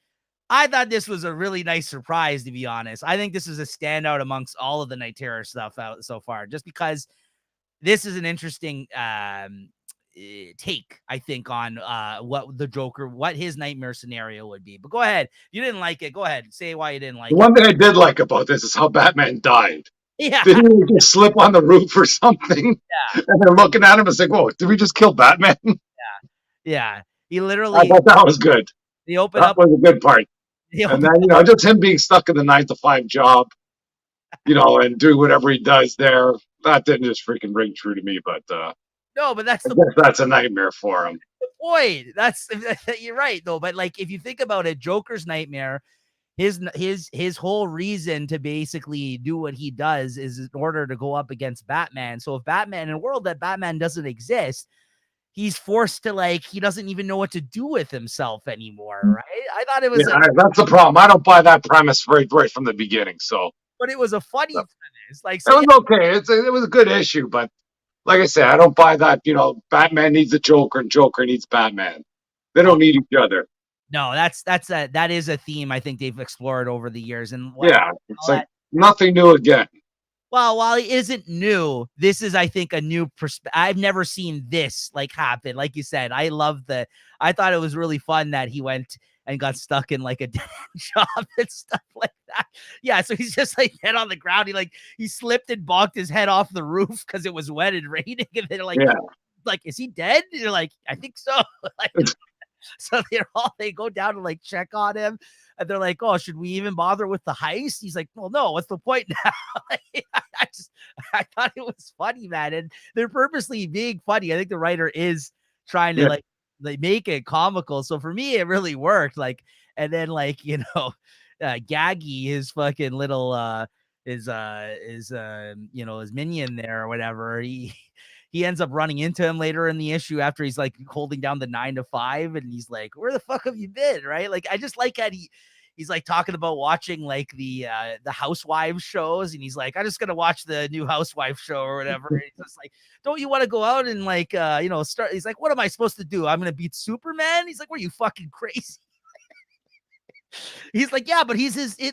I thought this was a really nice surprise, to be honest. I think this is a standout amongst all of the Night Terror stuff out so far, just because this is an interesting take, I think, on what the Joker, what his nightmare scenario would be. But go ahead. If you didn't like it, go ahead. Say why you didn't like it. One thing I did like about this is how Batman died. Yeah. Didn't he just slip on the roof or something? Yeah. And they're looking at him and saying, whoa, did we just kill Batman? Yeah. Yeah. He literally. I thought that was good. He opened up. That was a good part. And then, just him being stuck in the 9-to-5 job, and doing whatever he does there, that didn't just freaking ring true to me. But no, but that's that's a nightmare for him. Boy, you're right though. But like, if you think about it, Joker's nightmare, his whole reason to basically do what he does is in order to go up against Batman. So if Batman, in a world that Batman doesn't exist, he's forced to he doesn't even know what to do with himself anymore, right? I thought it was that's the problem. I don't buy that premise right from the beginning. So, but it was a funny premise. Like, so it was okay. It was a good issue, but like I said, I don't buy that. Batman needs a Joker and Joker needs Batman. They don't need each other. No, that is a theme I think they've explored over the years, and it's like nothing new again. Well, while it isn't new, this is, I think, a new perspective. I've never seen this happen. Like you said, I thought it was really fun that he went and got stuck in like a dead job and stuff like that. Yeah, so he's just like head on the ground. He slipped and bonked his head off the roof because it was wet and raining. And they're like, is he dead? And you're like, I think so. So they go down to check on him, and they're like, oh, should we even bother with the heist? He's like, well, no, what's the point now? I thought it was funny, man. And they're purposely being funny. I think the writer is trying to make it comical. So for me, it really worked. And then Gaggy, his fucking little his minion there or whatever, he ends up running into him later in the issue after he's holding down the 9-to-5, and he's like, where the fuck have you been? Right? I just like how he's talking about watching the Housewives shows, and he's like, I'm just gonna watch the new Housewives show or whatever. And he's just like, don't you want to go out and start? He's like, what am I supposed to do? I'm gonna beat Superman? He's like, were you fucking crazy? He's like, yeah, but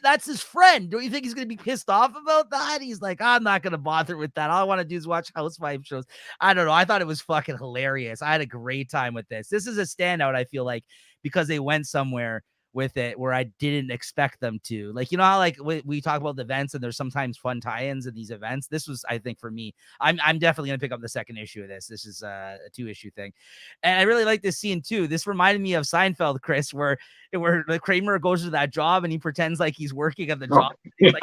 that's his friend. Don't you think he's gonna be pissed off about that? He's like, I'm not gonna bother with that. All I want to do is watch housewife shows. I don't know. I thought it was fucking hilarious. I had a great time with this. This is a standout, I feel like, because they went somewhere with it where I didn't expect them to. Like, you know how like we talk about the events and there's sometimes fun tie-ins in these events. This was, I think, for me, I'm definitely gonna pick up the second issue of this. This is a 2-issue thing, and I really like this scene too. This reminded me of Seinfeld, Chris, where the Kramer goes to that job and he pretends like he's working at the job. Yeah,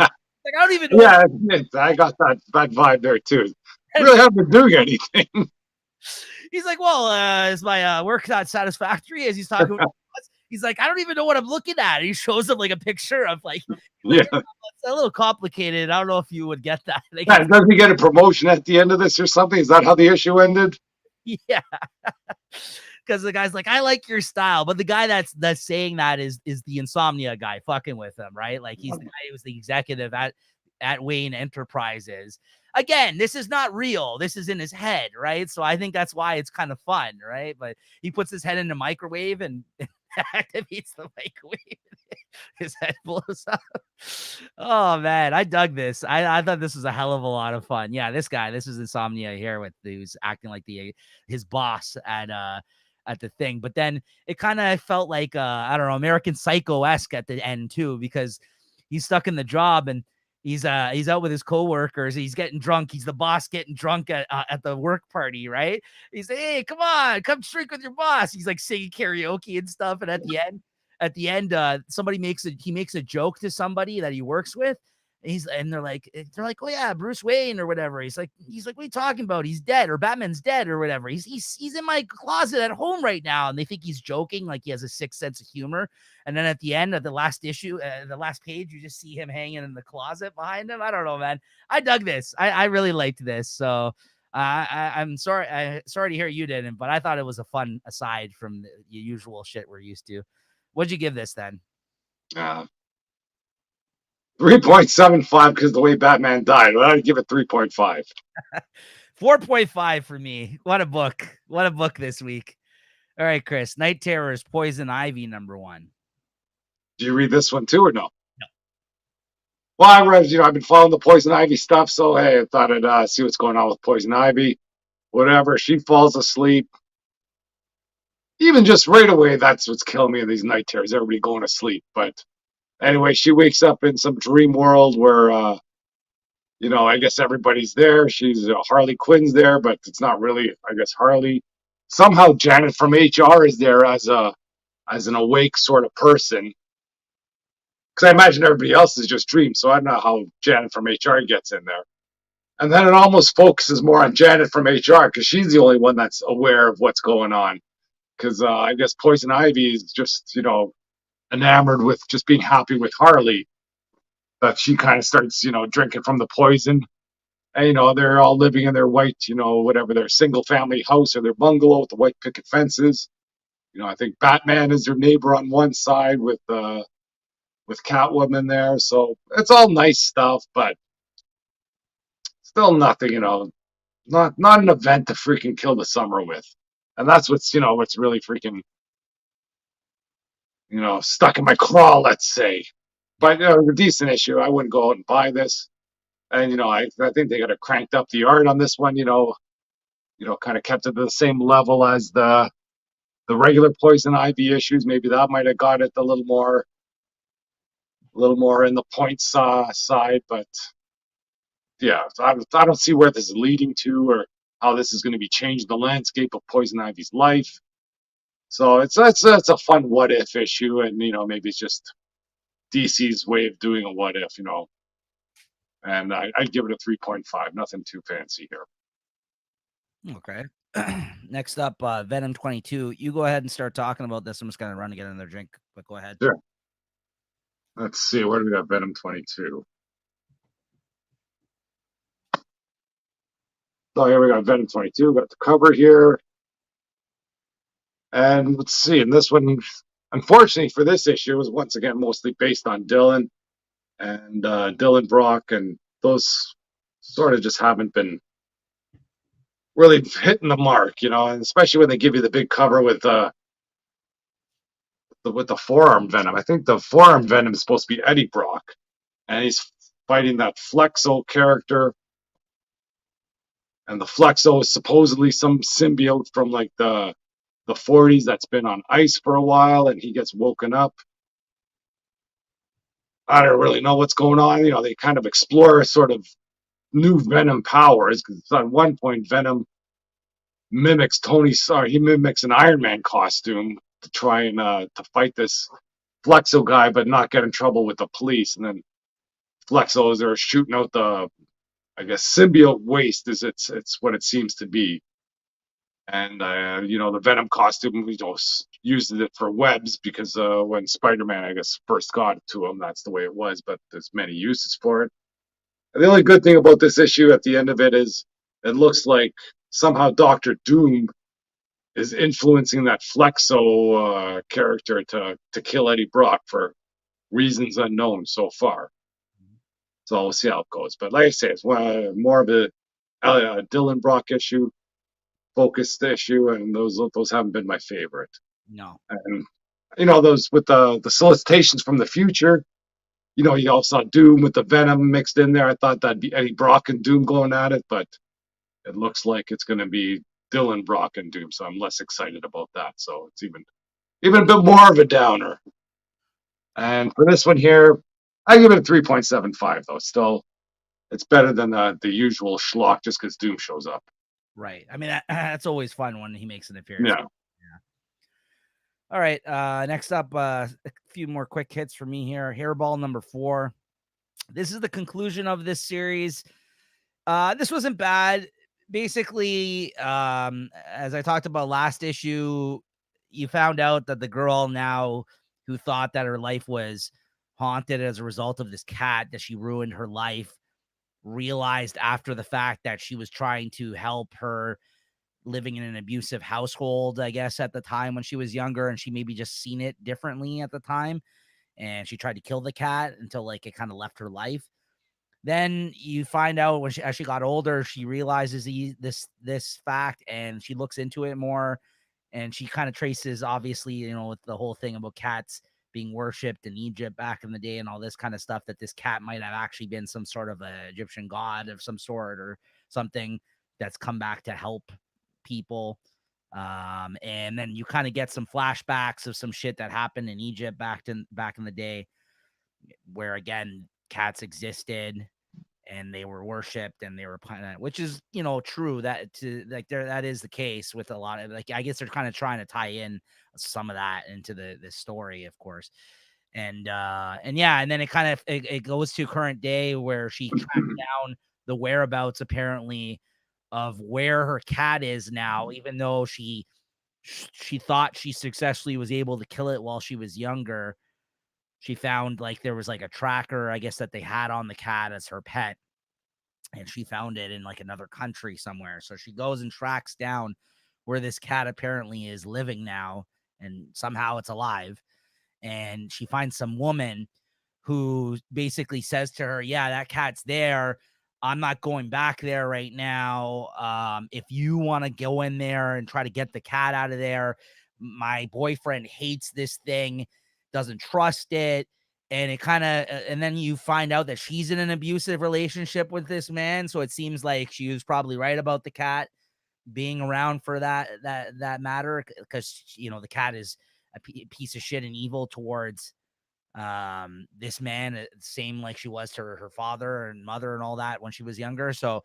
Like I don't even know. yeah, I got that vibe there too. Really haven't been doing anything. He's like, well, is my work not satisfactory? As he's talking, he's like, I don't even know what I'm looking at. And he shows him like a picture of like, Yeah, it's a little complicated. I don't know if you would get that. Like, yeah, doesn't he get a promotion at the end of this or something? Is that how the issue ended? yeah. Because the guy's like, I like your style, but the guy that's saying that is the Insomnia guy fucking with him, right? Like he's the guy who was the executive at Wayne Enterprises. Again, this is not real. This is in his head, right? So I think that's why it's kind of fun, right? But he puts his head in the microwave and activates the microwave. His head blows up. Oh man, I dug this. I thought this was a hell of a lot of fun. Yeah, this is Insomnia here with who's acting like his boss at the thing. But then it kind of felt like I don't know, American Psycho-esque at the end too, because he's stuck in the job and he's out with his coworkers. He's getting drunk. He's the boss getting drunk at the work party, right? He's like, hey, come on, come drink with your boss. He's like singing karaoke and stuff. And at the end, somebody makes a joke to somebody that he works with. And they're like, oh yeah, Bruce Wayne or whatever. He's like, what are you talking about? He's dead, or Batman's dead, or whatever. He's in my closet at home right now. And they think he's joking, like he has a sick sense of humor. And then at the end of the last issue, the last page, you just see him hanging in the closet behind him. I don't know, man. I dug this. I really liked this. So I'm sorry. Sorry to hear you didn't, but I thought it was a fun aside from the usual shit we're used to. What'd you give this then? 3.75 because the way Batman died. Well, I'd give it 3.5. 4.5 for me. What a book. What a book this week. All right, Chris. Night Terrors, Poison Ivy, #1. Did you read this one too or no? No. Well, I read, I've been following the Poison Ivy stuff, so hey, I thought I'd see what's going on with Poison Ivy. Whatever. She falls asleep. Even just right away, that's what's killing me in these night terrors. Everybody going to sleep. But anyway, she wakes up in some dream world where, I guess everybody's there. She's Harley Quinn's there, but it's not really, I guess, Harley. Somehow Janet from HR is there as an awake sort of person. Because I imagine everybody else is just dreams, so I don't know how Janet from HR gets in there. And then it almost focuses more on Janet from HR because she's the only one that's aware of what's going on. Because I guess Poison Ivy is just, enamored with just being happy with Harley. That she kind of starts, drinking from the poison. And, they're all living in their white, whatever, their single family house or their bungalow with the white picket fences. I think Batman is their neighbor on one side with Catwoman there. So it's all nice stuff, but still nothing, not an event to freaking kill the summer with. And that's what's really freaking, stuck in my craw, let's say. But a decent issue. I wouldn't go out and buy this. And, I think they got to cranked up the art on this one, kind of kept it to the same level as the regular Poison Ivy issues. Maybe that might have got it a little more in the points side. But yeah, so I don't see where this is leading to or how this is going to be changing the landscape of Poison Ivy's life. So it's a fun what if issue, and maybe it's just DC's way of doing a what if, and I'd give it a 3.5. Nothing too fancy here. Okay. Next up, Venom 22. You go ahead and start talking about this. I'm just gonna run to get another drink, but go ahead. Sure. Let's see. Where do we got? Venom 22. So here we got Venom 22. Got the cover here. And let's see. And this one, unfortunately for this issue, was once again mostly based on Dylan and Dylan Brock. And those sort of just haven't been really hitting the mark, and especially when they give you the big cover with with the forearm venom. I think the forearm venom is supposed to be Eddie Brock, and he's fighting that Flexo character. And the Flexo is supposedly some symbiote from like the 40s that's been on ice for a while, and he gets woken up. I don't really know what's going on. You know, they kind of explore sort of new Venom powers because at one point Venom mimics he mimics an Iron Man costume to try and to fight this Flexo guy, but not get in trouble with the police. And then Flexos are shooting out the, I guess, symbiote waste is it's what it seems to be. And you know, the Venom costume, we just used it for webs because when Spider-Man, I guess, first got it to him, that's the way it was. But there's many uses for it. And the only good thing about this issue at the end of it is it looks like somehow Doctor Doom is influencing that Flexo character to kill Eddie Brock for reasons unknown so far. So we'll see how it goes. But like I say, it's more of a Dylan Brock issue, focused issue, and those haven't been my favorite. No. And you know, those with the solicitations from the future, you know, you also saw Doom with the Venom mixed in there. I thought that'd be Eddie Brock and Doom going at it, but it looks like it's going to be Dylan Brock and Doom, so I'm less excited about that. So it's even a bit more of a downer. And for this one here, I give it a 3.75 though. Still, it's better than the usual schlock just because Doom shows up. Right. I mean, that's always fun when he makes an appearance. Yeah. All right. Next up, a few more quick hits for me here. Hairball number 4. This is the conclusion of this series. This wasn't bad. Basically, as I talked about last issue, you found out that the girl now who thought that her life was haunted as a result of this cat, that she ruined her life, realized after the fact that she was trying to help her living in an abusive household, I guess, at the time when she was younger, and she maybe just seen it differently at the time. And she tried to kill the cat until like it kind of left her life. Then you find out when as she got older, she realizes this fact, and she looks into it more, and she kind of traces, obviously, you know, with the whole thing about cats being worshipped in Egypt back in the day and all this kind of stuff, that this cat might have actually been some sort of a Egyptian god of some sort or something that's come back to help people. And then you kind of get some flashbacks of some shit that happened in Egypt back in the day, where again cats existed and they were worshipped and they were planted, which is, you know, true, that that is the case with a lot of, like, I guess they're kind of trying to tie in some of that into the story, of course. And yeah, and then it kind of it goes to current day where she tracked down the whereabouts apparently of where her cat is now, even though she thought she successfully was able to kill it while she was younger. She found like there was like a tracker, I guess, that they had on the cat as her pet, and she found it in like another country somewhere. So she goes and tracks down where this cat apparently is living now, and somehow it's alive. And she finds some woman who basically says to her, yeah, that cat's there. I'm not going back there right now. If you want to go in there and try to get the cat out of there, my boyfriend hates this thing, doesn't trust it. And it kind of, and then you find out that she's in an abusive relationship with this man. So it seems like she was probably right about the cat being around for that matter. Because, you know, the cat is a piece of shit and evil towards this man, same like she was to her father and mother and all that when she was younger. So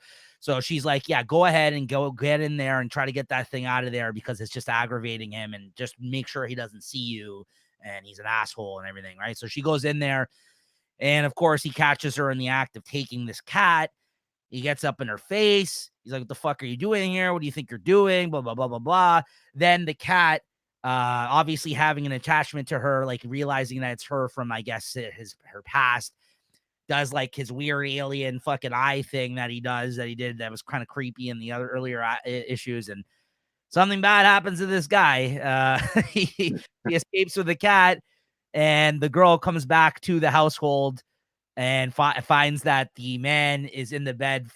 she's like, yeah, go ahead and go get in there and try to get that thing out of there, because it's just aggravating him, and just make sure he doesn't see you, and he's an asshole and everything, right? So she goes in there, and of course he catches her in the act of taking this cat. He gets up in her face. He's like, what the fuck are you doing here? What do you think you're doing? Blah, blah, blah, blah, blah. Then the cat, obviously having an attachment to her, like realizing that it's her from, I guess, her past, does like his weird alien fucking eye thing that he did that was kind of creepy in the other earlier issues, and something bad happens to this guy. He escapes with the cat, and the girl comes back to the household and finds that the man is in the bed,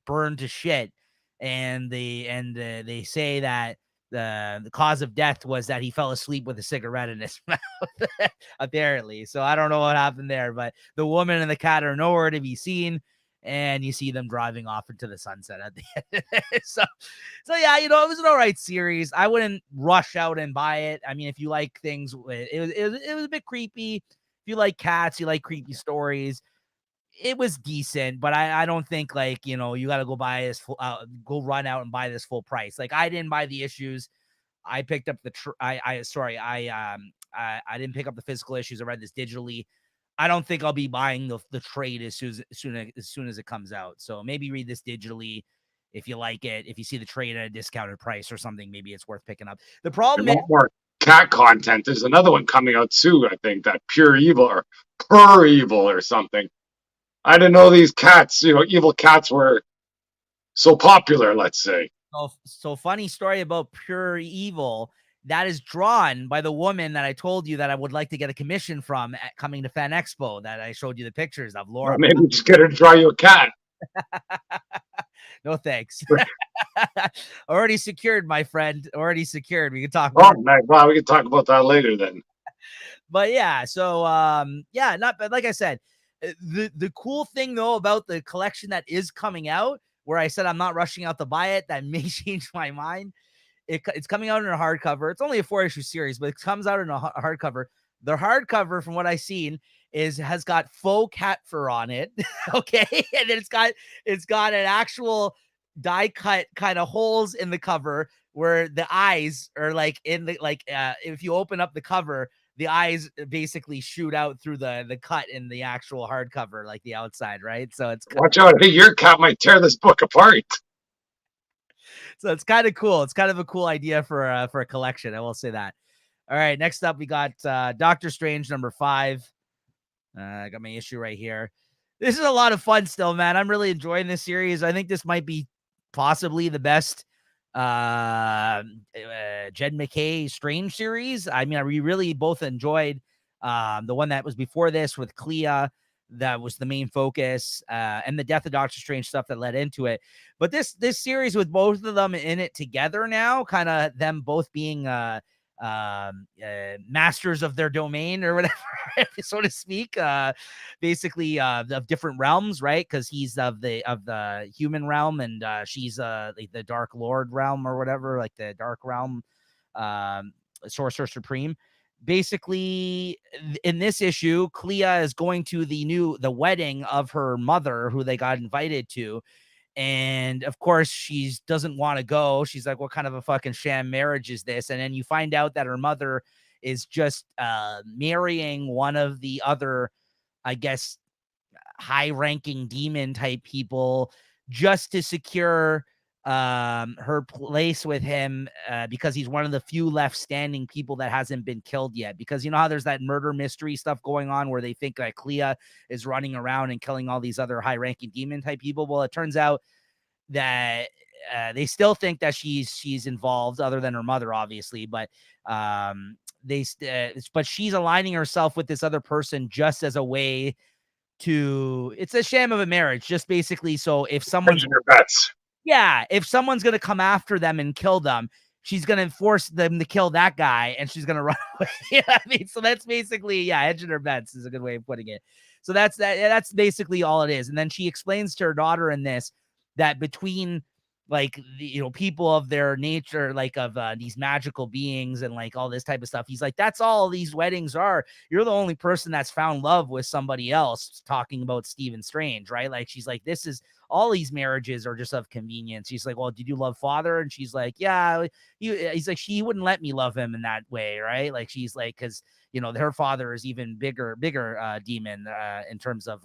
burned to shit, and they say that the cause of death was that he fell asleep with a cigarette in his mouth, apparently. So I don't know what happened there, but the woman and the cat are nowhere to be seen, and you see them driving off into the sunset at the end. So yeah, it was an all right series. I wouldn't rush out and buy it. I mean, if you like things, it was a bit creepy. If you like cats, you like creepy stories, it was decent, but I don't think you got to go buy this go run out and buy this full price. Like, I didn't buy the issues. I picked up the I didn't pick up the physical issues. I read this digitally. I don't think I'll be buying the trade as soon as it comes out. So maybe read this digitally if you like it. If you see the trade at a discounted price or something, maybe it's worth picking up. The problem is more cat content. There's another one coming out soon, I think, that Pure Evil or Pur Evil or something. I didn't know these cats, evil cats were so popular, let's say. So funny story about Pure Evil. That is drawn by the woman that I told you that I would like to get a commission from coming to Fan Expo, that I showed you the pictures of, Laura. Well, maybe just get her to draw you a cat. No thanks. Already secured, my friend. Already secured. We can talk about well, we can talk about that later then. But yeah, so not bad. Like I said, the cool thing though about the collection that is coming out, where I said I'm not rushing out to buy it, that may change my mind. It's coming out in a hardcover. It's only a 4-issue series, but it comes out in a hardcover. The hardcover, from what I've seen, has got faux cat fur on it. Okay, and then it's got an actual die cut kind of holes in the cover where the eyes are if you open up the cover, the eyes basically shoot out through the cut in the actual hardcover, like the outside, right? So it's watch out! Hey, your cat might tear this book apart. So it's kind of cool. It's kind of a cool idea for a collection. I will say that. All right, next up we got Doctor Strange number 5. I got my issue right here. This is a lot of fun still, man. I'm really enjoying this series. I think this might be possibly the best Jed MacKay Strange series. I mean, we really both enjoyed the one that was before this with Clea. That was the main focus, and the Death of Doctor Strange stuff that led into it. But this series with both of them in it together now, kind of them both being masters of their domain or whatever, so to speak, basically of different realms, right? Because he's of the human realm, and she's the Dark Lord realm or whatever, like the Dark Realm, Sorcerer Supreme. Basically, in this issue, Clea is going to the wedding of her mother, who they got invited to. And of course, she doesn't want to go. She's like, what kind of a fucking sham marriage is this? And then you find out that her mother is just marrying one of the other, I guess, high-ranking demon type people just to secure her place with him, because he's one of the few left standing people that hasn't been killed yet. Because you know how there's that murder mystery stuff going on where they think that Clea is running around and killing all these other high-ranking demon type people. Well, it turns out that they still think that she's involved, other than her mother, obviously, but but she's aligning herself with this other person just as a way to, it's a sham of a marriage, just basically so if someone's if someone's going to come after them and kill them, she's going to force them to kill that guy, and she's going to run away. You know what I mean? So that's basically, hedging her bets is a good way of putting it. So that's basically all it is. And then she explains to her daughter in this that between people of their nature, like of these magical beings and like all this type of stuff, he's like, that's all these weddings are. You're the only person that's found love with somebody else, talking about Stephen Strange, right? Like, she's like, this is, all these marriages are just of convenience. He's like, well, did you love father? And she's like, yeah. He's like, she wouldn't let me love him in that way, right? Like, she's like, because her father is even bigger demon in terms of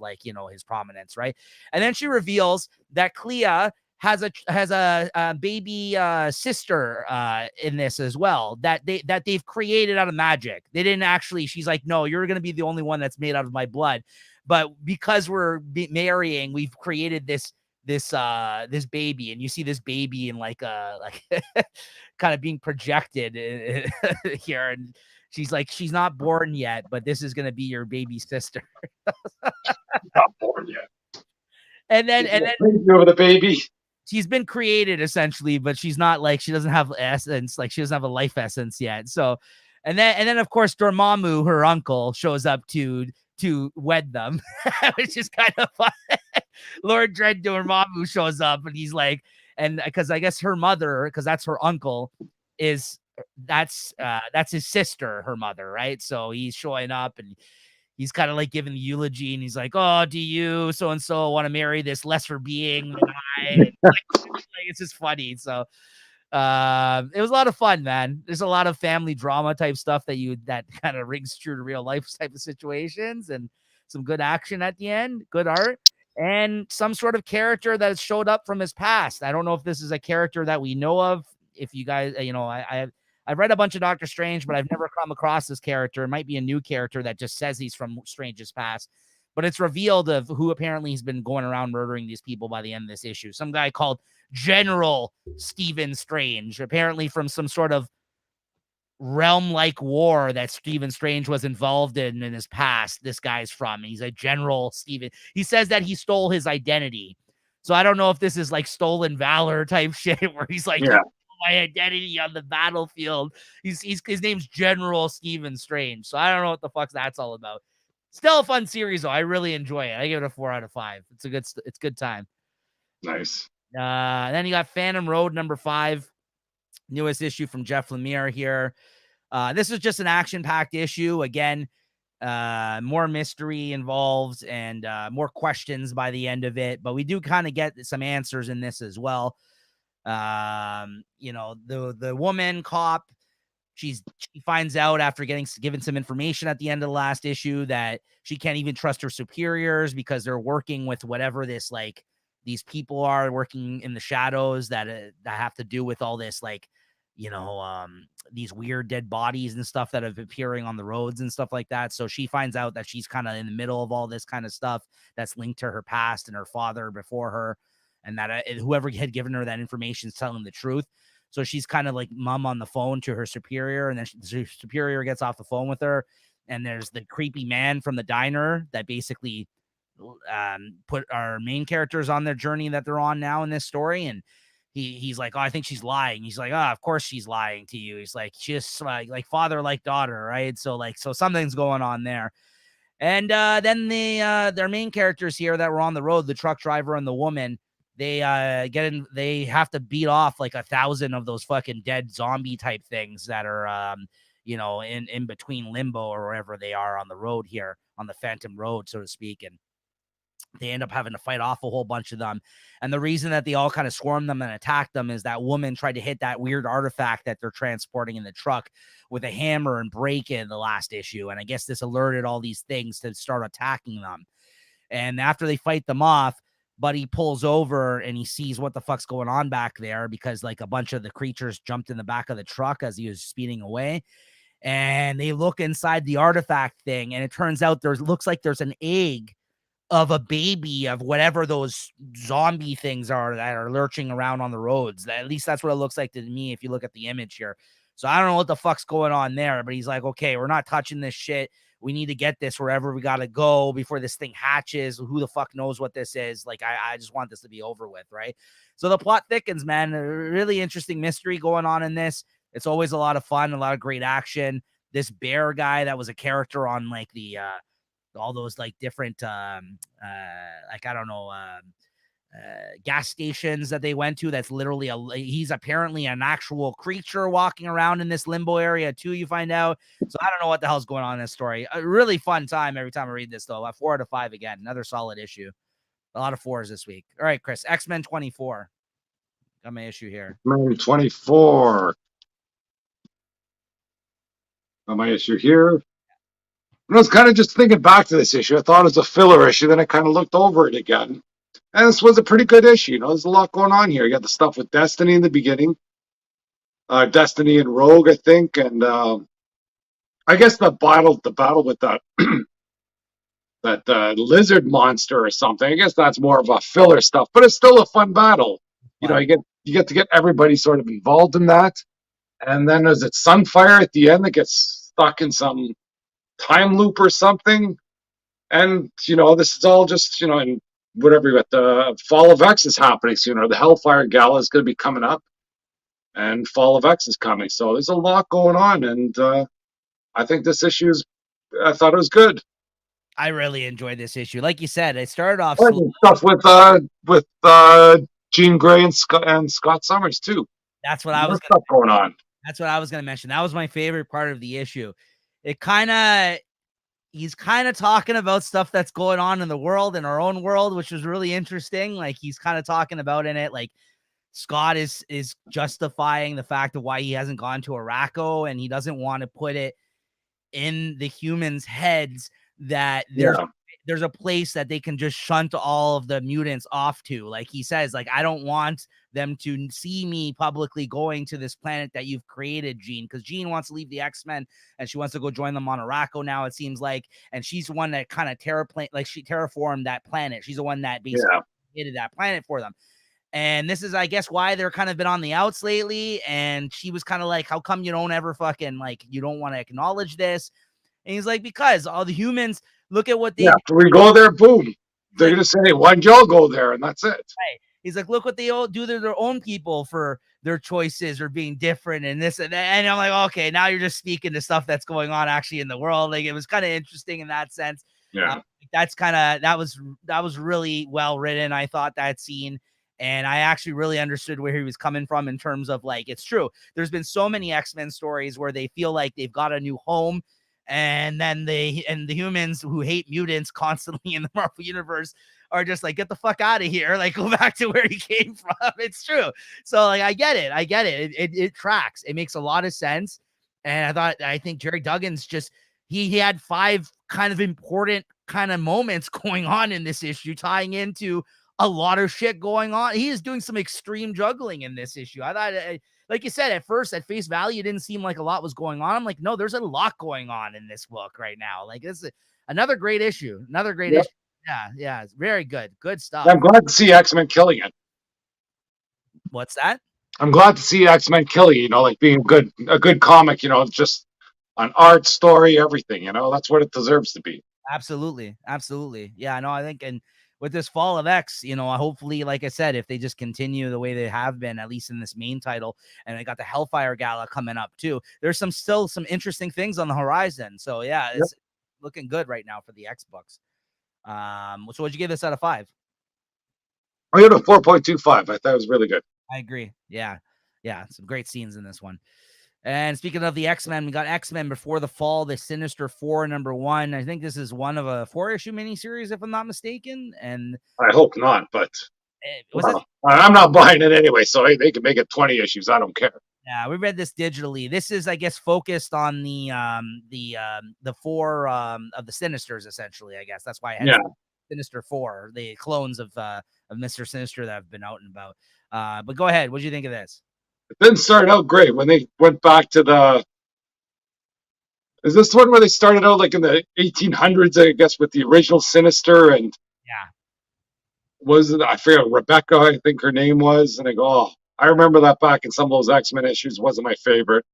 his prominence, right? And then she reveals that Clea has a baby sister in this as well, that they've created out of magic. They didn't actually, she's like, no, you're going to be the only one that's made out of my blood. But because we're marrying, we've created this baby, and you see this baby in like kind of being projected here. And she's like, she's not born yet, but this is going to be your baby sister. Not born yet. And then over the baby. she's been created essentially, but she's not like, she doesn't have essence, like she doesn't have a life essence yet. So, and then of course Dormammu, her uncle, shows up to wed them, which is kind of fun. Lord Dread Dormammu shows up, and he's like, and because I guess her mother, because that's her uncle, is that's his sister, her mother, right? So he's showing up and he's kind of like giving the eulogy, and he's like, "Oh, do you so and so want to marry this lesser being than I?" And like, it's just funny. So it was a lot of fun, man. There's a lot of family drama type stuff that kind of rings true to real life type of situations, and some good action at the end, good art, and some sort of character that has showed up from his past. I don't know if this is a character that we know of. If you guys, I've read a bunch of Doctor Strange, but I've never come across this character. It might be a new character that just says he's from Strange's past, but it's revealed of who apparently he's been going around murdering these people by the end of this issue. Some guy called General Stephen Strange, apparently from some sort of realm-like war that Stephen Strange was involved in his past. This guy's from. He's a General Stephen. He says that he stole his identity. So I don't know if this is like stolen valor type shit where he's like, Yeah. my identity on the battlefield. He's his name's General Stephen Strange. So I don't know what the fuck that's all about. Still a fun series though. I really enjoy it. I give it a 4 out of 5. It's good time. Nice. Then you got Phantom Road #5, newest issue from Jeff Lemire here. This is just an action-packed issue. Again, more mystery involved and more questions by the end of it, but we do kind of get some answers in this as well. The woman cop, she finds out after given some information at the end of the last issue that she can't even trust her superiors because they're working with whatever this, like, these people are working in the shadows that have to do with all this, like, these weird dead bodies and stuff that have appearing on the roads and stuff like that. So she finds out that she's kind of in the middle of all this kind of stuff that's linked to her past and her father before her, and that whoever had given her that information is telling the truth. So she's kind of like mum on the phone to her superior, and then the superior gets off the phone with her, and there's the creepy man from the diner that basically put our main characters on their journey that they're on now in this story. And he's like, "Oh, I think she's lying." He's like, "Oh, of course she's lying to you." He's like, "She's like father, like daughter, right?" So something's going on there. And then their main characters here that were on the road, the truck driver and the woman, they they have to beat off like 1,000 of those fucking dead zombie type things that are in between Limbo or wherever they are on the road here, on the Phantom Road, so to speak. And they end up having to fight off a whole bunch of them. And the reason that they all kind of swarm them and attack them is that woman tried to hit that weird artifact that they're transporting in the truck with a hammer and break it in the last issue. And I guess this alerted all these things to start attacking them. And after they fight them off, Buddy pulls over and he sees what the fuck's going on back there, because like a bunch of the creatures jumped in the back of the truck as he was speeding away. And they look inside the artifact thing, and it turns out looks like there's an egg of a baby of whatever those zombie things are that are lurching around on the roads. At least that's what it looks like to me if you look at the image here. So I don't know what the fuck's going on there, but he's like, okay, we're not touching this shit. We need to get this wherever we got to go before this thing hatches. Who the fuck knows what this is? Like, I just want this to be over with, right? So the plot thickens, man. A really interesting mystery going on in this. It's always a lot of fun, a lot of great action. This bear guy that was a character on like the all those like different like I don't know gas stations that they went to, that's literally he's apparently an actual creature walking around in this Limbo area too, you find out. So I don't know what the hell's going on in this story. A really fun time every time I read this though. 4 out of 5 again, another solid issue. A lot of 4s this week. All right, Chris, X-Men 24. Got my issue here. X-Men 24. Got my issue here. I was kind of just thinking back to this issue. I thought it was a filler issue, then I kind of looked over it again. And this was a pretty good issue. There's a lot going on here. You got the stuff with Destiny in the beginning. Destiny and Rogue, I think. And I guess the battle with that that lizard monster or something. I guess that's more of a filler stuff, but it's still a fun battle. Wow. You get to get everybody sort of involved in that. And then there's it Sunfire at the end that gets stuck in some time loop or something. And this is all just and whatever, but the Fall of X is happening soon, or the Hellfire Gala is going to be coming up, and Fall of X is coming. So there's a lot going on, and I think this issue is. I thought it was good. I really enjoyed this issue. Like you said, it started off slow. Stuff with Jean Grey and Scott Summers too. That's what I was stuff going on. That's what I was going to mention. That was my favorite part of the issue. He's kind of talking about stuff that's going on in the world, in our own world, which was really interesting. Like he's kind of talking about in it, like Scott is justifying the fact of why he hasn't gone to Arakko, and he doesn't want to put it in the humans' heads that there's a place that they can just shunt all of the mutants off to. Like he says, like, I don't want them to see me publicly going to this planet that you've created, Jean, because Jean wants to leave the X-Men and she wants to go join them on Arakko now, it seems like. And she's the one that kind of she terraformed that planet. She's the one that basically created that planet for them. And this is, I guess, why they're kind of been on the outs lately. And she was kind of like, how come you don't ever fucking, like, you don't want to acknowledge this? And he's like, because all the humans, look at what they do. We go there, boom. They're going to say, why don't y'all go there? And that's it. Right. He's like, look what they all do to their own people for their choices or being different and this and that. And I'm like, okay, now you're just speaking to stuff that's going on actually in the world. Like, it was kind of interesting in that sense. Yeah. That was really well written. I thought that scene. And I actually really understood where he was coming from in terms of, like, it's true. There's been so many X-Men stories where they feel like they've got a new home, and then the humans who hate mutants constantly in the Marvel universe are just like, get the fuck out of here. Like, go back to where you came from. It's true. So, like, I get it. It tracks. It makes a lot of sense. And I think Jerry Duggan's just, he had 5 kind of important kind of moments going on in this issue, tying into a lot of shit going on. He is doing some extreme juggling in this issue. I thought, like you said, at first, at face value, it didn't seem like a lot was going on. I'm like, no, there's a lot going on in this book right now. Like, this is another great issue. Another great issue. Yeah, it's very good. Good stuff. I'm glad to see X-Men killing it. What's that? I'm glad to see X-Men killing, like being a good comic, just an art story, everything, that's what it deserves to be. Absolutely. Yeah, no, I think, and with this Fall of X, hopefully, like I said, if they just continue the way they have been, at least in this main title, and they got the Hellfire Gala coming up too, there's still some interesting things on the horizon. So yeah, it's looking good right now for the X books. So what'd you give this out of 5? I gave it a 4.25. I thought it was really good. I agree. Yeah, some great scenes in this one. And speaking of the X-Men, we got X-Men Before the Fall, the Sinister Four, #1. I think this is one of a 4-issue miniseries, if I'm not mistaken. And I hope not, but I'm not buying it anyway, so they can make it 20 issues. I don't care. Yeah, we read this digitally. This is, I guess, focused on the 4 of the Sinisters, essentially. I guess that's why it has Sinister 4, the clones of Mr. Sinister that have been out and about. But go ahead. What do you think of this? It didn't start out great when they went back to is this one where they started out like in the 1800s, I guess, with the original Sinister? And was it, I forget, Rebecca, I think her name was. And I go, oh, I remember that back in some of those X-Men issues. Wasn't my favorite.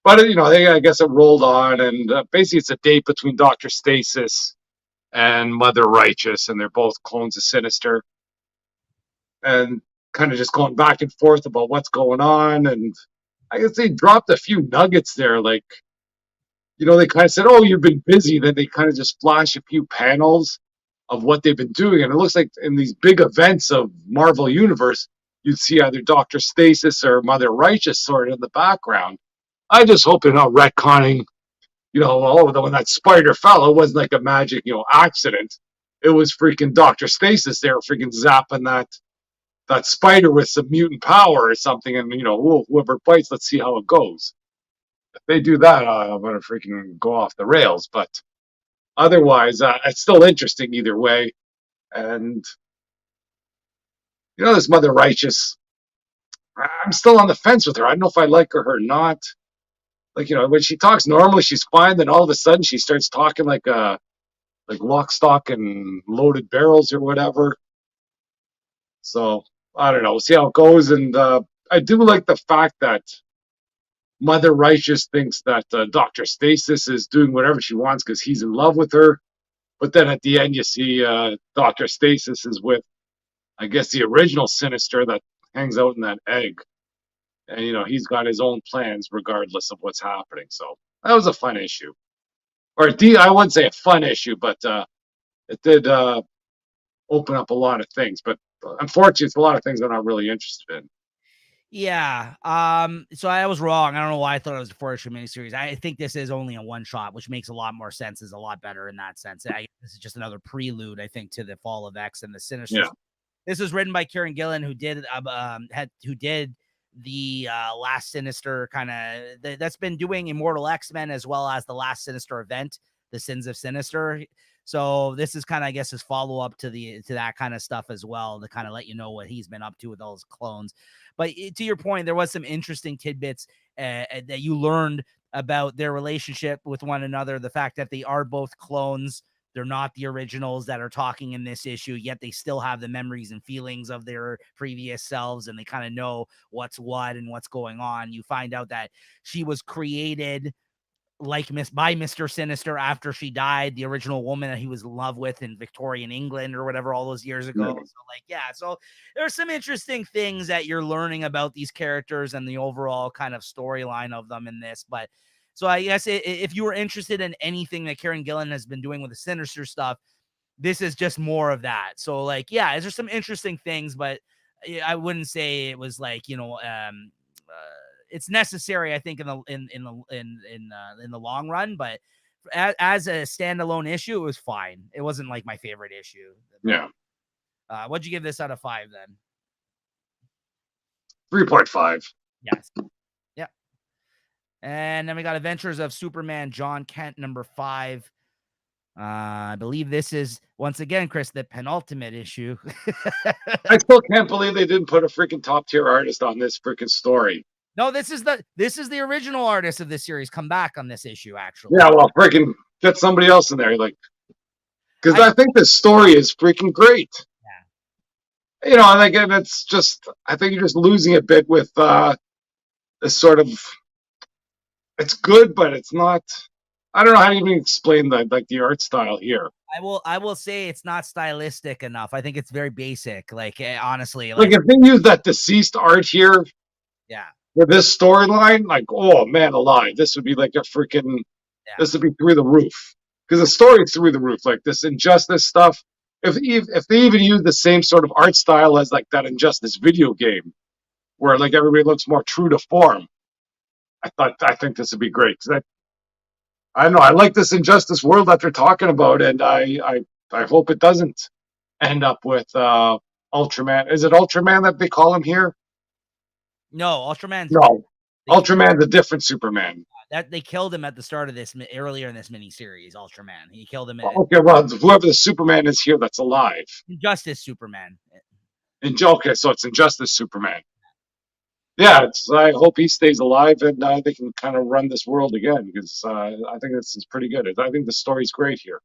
But, I guess it rolled on. And basically it's a date between Dr. Stasis and Mother Righteous. And they're both clones of Sinister. And kind of just going back and forth about what's going on. And I guess they dropped a few nuggets there. Like, they kind of said, oh, you've been busy. Then they kind of just flash a few panels of what they've been doing. And it looks like in these big events of Marvel Universe, you'd see either Dr. Stasis or Mother Righteous sort of in the background. I just hope they're not retconning, when that spider fell, it wasn't like a magic, accident. It was freaking Dr. Stasis. They were freaking zapping that spider with some mutant power or something, and whoever bites, let's see how it goes. If they do that, I'm gonna freaking go off the rails. But otherwise, it's still interesting either way. And this Mother Righteous, I'm still on the fence with her. I don't know if I like her or not. Like, when she talks normally, she's fine. Then all of a sudden, she starts talking like lock, stock, and loaded barrels or whatever. So I don't know. We'll see how it goes. And I do like the fact that Mother Righteous thinks that Dr. Stasis is doing whatever she wants because he's in love with her. But then at the end, you see Dr. Stasis is with, I guess, the original Sinister that hangs out in that egg. And, he's got his own plans regardless of what's happening. So that was a fun issue. I wouldn't say a fun issue, but it did open up a lot of things. But unfortunately, it's a lot of things I'm not really interested in. Yeah. So I was wrong. I don't know why I thought it was a 4-issue miniseries. I think this is only a one shot, which makes a lot more sense. Is a lot better in that sense. This is just another prelude, I think, to the Fall of X and the Sinister. Yeah. This was written by Kieran Gillen, who did the last Sinister that's been doing Immortal X-Men as well as the last Sinister event, the Sins of Sinister. So this is kind of, I guess, his follow up to that kind of stuff as well, to kind of let you know what he's been up to with all his clones. But to your point, there was some interesting tidbits that you learned about their relationship with one another. The fact that they are both clones. They're not the originals that are talking in this issue, yet they still have the memories and feelings of their previous selves, and they kind of know what's what and what's going on. You find out that she was created by Mr. Sinister after she died, the original woman that he was in love with in Victorian England or whatever all those years ago. So there's some interesting things that you're learning about these characters and the overall kind of storyline of them in this. But so I guess if you were interested in anything that Kieran Gillen has been doing with the Sinister stuff, this is just more of that. So there's some interesting things, but I wouldn't say it was it's necessary, I think, in the long run. But as a standalone issue, it was fine. It wasn't like my favorite issue. Yeah. What'd you give this out of 5 then? 3.5. Yes. Yeah. And then we got Adventures of Superman John Kent number 5. I believe this is, once again, Chris, the penultimate issue. I still can't believe they didn't put a freaking top tier artist on this freaking story. No, this is the original artist of this series come back on this issue, actually. Yeah, well, freaking get somebody else in there, because I think this story is freaking great. Yeah. And again, it's just, I think you're just losing a bit with this sort of, it's good, but it's not. I don't know how to even explain the art style here. I will say it's not stylistic enough. I think it's very basic. Honestly, if they use that deceased art here, yeah, for this storyline, oh man alive, this would be like a freaking, this would be through the roof, because the story's through the roof. Like this Injustice stuff, if they even use the same sort of art style as that Injustice video game, where everybody looks more true to form, I think this would be great, because I don't know, I like this Injustice world that they're talking about, and I hope it doesn't end up with Ultraman. Is it Ultraman that they call him here? No, Ultraman's Ultraman's a different Superman. That they killed him at the start of this earlier in this miniseries. Ultraman, he killed him. Okay, well, whoever the Superman is here that's alive, Injustice Superman. Okay, so it's Injustice Superman. Yeah, I hope he stays alive and they can kind of run this world again, because I think this is pretty good. I think the story's great here.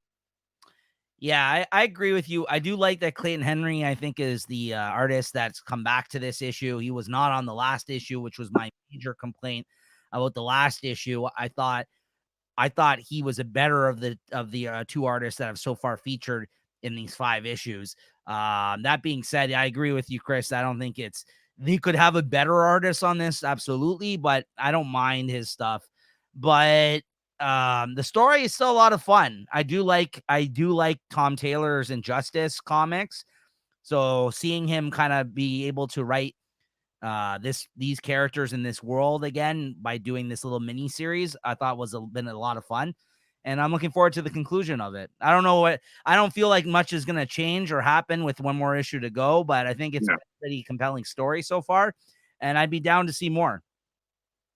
Yeah, I agree with you. I do like that Clayton Henry, I think, is the artist that's come back to this issue. He was not on the last issue, which was my major complaint about the last issue. I thought he was a better of the 2 artists that have so far featured in these 5 issues. That being said, I agree with you, Chris. I don't think he could have a better artist on this, absolutely, but I don't mind his stuff. But the story is still a lot of fun. I do like Tom Taylor's Injustice comics. So seeing him kind of be able to write these characters in this world again by doing this little mini series, I thought been a lot of fun. And I'm looking forward to the conclusion of it. I don't feel like much is going to change or happen with one more issue to go, but I think it's a pretty compelling story so far, and I'd be down to see more.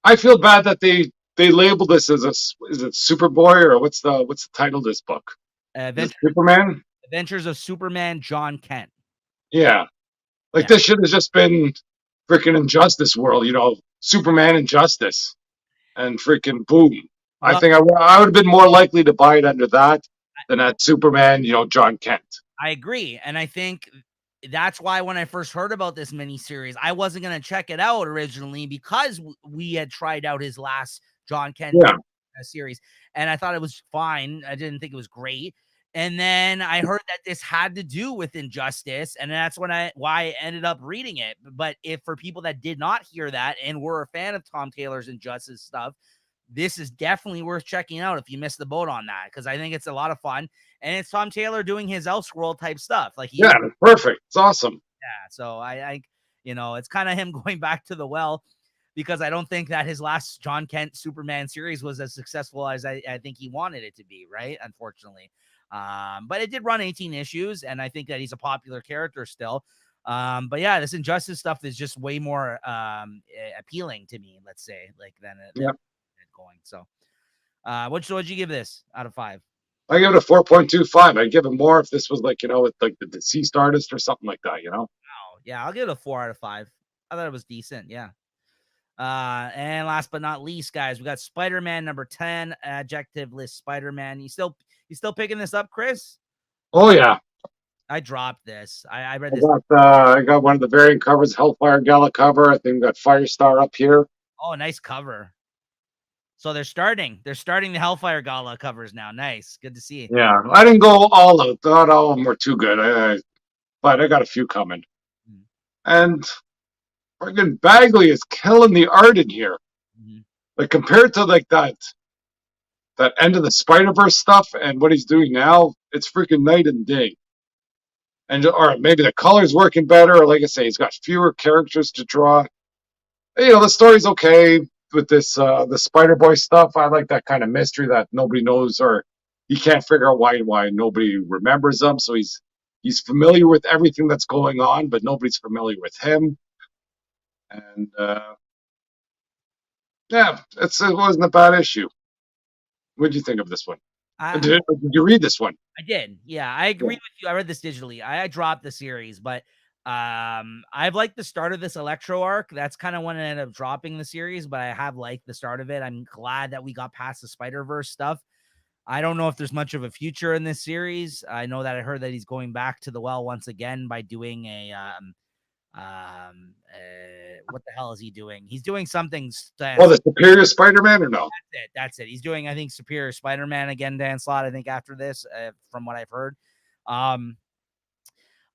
I feel bad that they labeled this as is it Superboy, or what's the title of this book? Superman? Adventures of Superman John Kent. Yeah. This should have just been freaking Injustice World, Superman Injustice, and freaking boom. Well, I think I would have been more likely to buy it under that than that Superman, John Kent. I agree. And I think that's why when I first heard about this miniseries, I wasn't going to check it out originally, because we had tried out his last John Kent series, and I thought it was fine. I didn't think it was great. And then I heard that this had to do with Injustice, and that's why I ended up reading it. But if for people that did not hear that and were a fan of Tom Taylor's Injustice stuff, this is definitely worth checking out if you missed the boat on that, because I think it's a lot of fun, and it's Tom Taylor doing his Elseworld type stuff. Like, yeah, perfect. It's awesome. yeah. So I it's kind of him going back to the well, because I don't think that his last John Kent Superman series was as successful as I think he wanted it to be, right? Unfortunately. But it did run 18 issues, and I think that he's a popular character still. But yeah, this Injustice stuff is just way more appealing to me, let's say, like than going. So what'd you give this out of 5? I give it a 4.25. I'd give it more if this was like, with like the deceased artist or something like that, Oh, yeah, I'll give it a 4 out of 5. I thought it was decent, yeah. And last but not least, guys, we got Spider-Man number 10, adjective list Spider-Man. You still picking this up, Chris? Oh yeah. I dropped this. I read this. I got one of the variant covers, Hellfire Gala cover. I think we got Firestar up here. Oh, nice cover. So they're starting the Hellfire Gala covers now. Nice. Good to see. Yeah. I didn't go all out. Not all of them were too good. But I got a few coming. And friggin' Bagley is killing the art in here. Like compared to like that end of the Spider-Verse stuff and what he's doing now, it's freaking night and day. And or maybe the color's working better, or like I say, he's got fewer characters to draw. The story's okay with this the Spider-Boy stuff. I like that kind of mystery that nobody knows, or you can't figure out why nobody remembers him. So he's familiar with everything that's going on, but nobody's familiar with him. And yeah, it wasn't a bad issue. What did you think of this one? Did you read this one? I did. Yeah, I agree with you. I read this digitally. I dropped the series, but I've liked the start of this Electro arc. That's kind of when I ended up dropping the series, but I have liked the start of it. I'm glad that we got past the Spider-Verse stuff. I don't know if there's much of a future in this series. I know that I heard that he's going back to the well once again by doing a what the hell is he doing? He's doing something. The Superior Spider-Man, or no? That's it. He's doing, I think, Superior Spider-Man again, Dan Slott, I think, after this, from what I've heard. I'm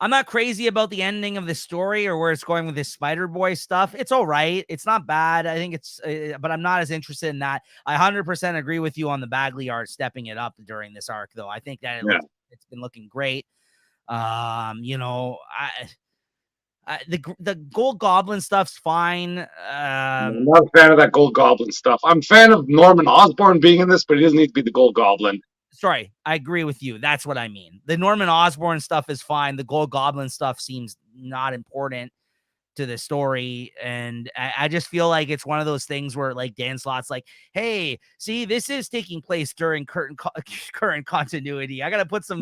not crazy about the ending of the story or where it's going with this Spider-Boy stuff. It's all right. It's not bad. I think it's, but I'm not as interested in that. I 100% agree with you on the Bagley art stepping it up during this arc, though. I think that it's been looking great. The Gold Goblin stuff's fine. I'm not a fan of that Gold Goblin stuff. I'm a fan of Norman Osborn being in this, but he doesn't need to be the Gold Goblin. Sorry, I agree with you. That's what I mean. The Norman Osborn stuff is fine. The Gold Goblin stuff seems not important to the story, and I just feel like it's one of those things where, like, Dan Slott's like, hey, see, this is taking place during current continuity. I gotta put some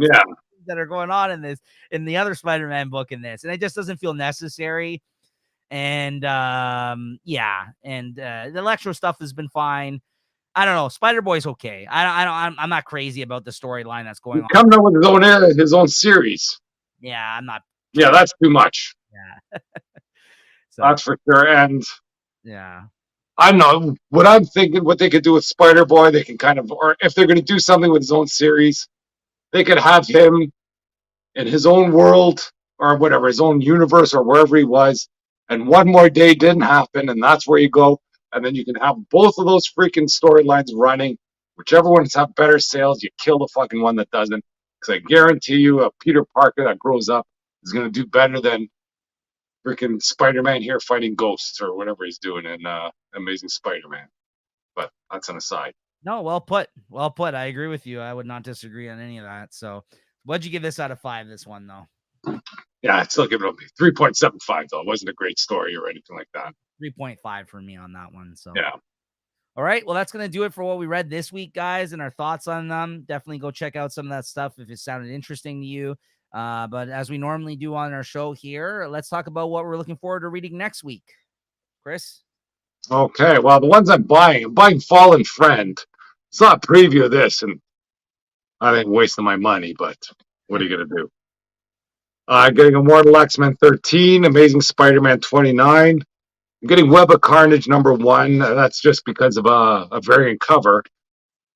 that are going on in the other Spider-Man book in this, and it just doesn't feel necessary. And the Electro stuff has been fine. I don't know. Spider-Boy's okay. I'm not crazy about the storyline that's going on. Coming up with his own series. Yeah, I'm not. Yeah, that's too much. Yeah. That's for sure. And yeah, I don't know what I'm thinking. What they could do with Spider-Boy, they can kind of, or if they're going to do something with his own series, they could have him in his own world or whatever, his own universe or wherever he was. And one more day didn't happen, and that's where you go. And then you can have both of those freaking storylines running. Whichever ones have better sales, you kill the fucking one that doesn't. Because I guarantee you, a Peter Parker that grows up is going to do better than freaking Spider-Man here fighting ghosts or whatever he's doing in Amazing Spider-Man. But that's an aside. No, well put. Well put. I agree with you. I would not disagree on any of that. So what'd you give this out of 5, this one, though? Yeah, I'd still give it a 3.75, though. It wasn't a great story or anything like that. 3.5 for me on that one. So yeah. All right. Well, that's going to do it for what we read this week, guys, and our thoughts on them. Definitely go check out some of that stuff if it sounded interesting to you. But as we normally do on our show here, let's talk about what we're looking forward to reading next week. Chris? Okay. Well, the ones I'm buying Fallen Friend. It's not a preview of this, and I think wasting my money, but what are you going to do? Getting Immortal X-Men 13, Amazing Spider-Man 29. I'm getting Web of Carnage number 1. That's just because of a variant cover.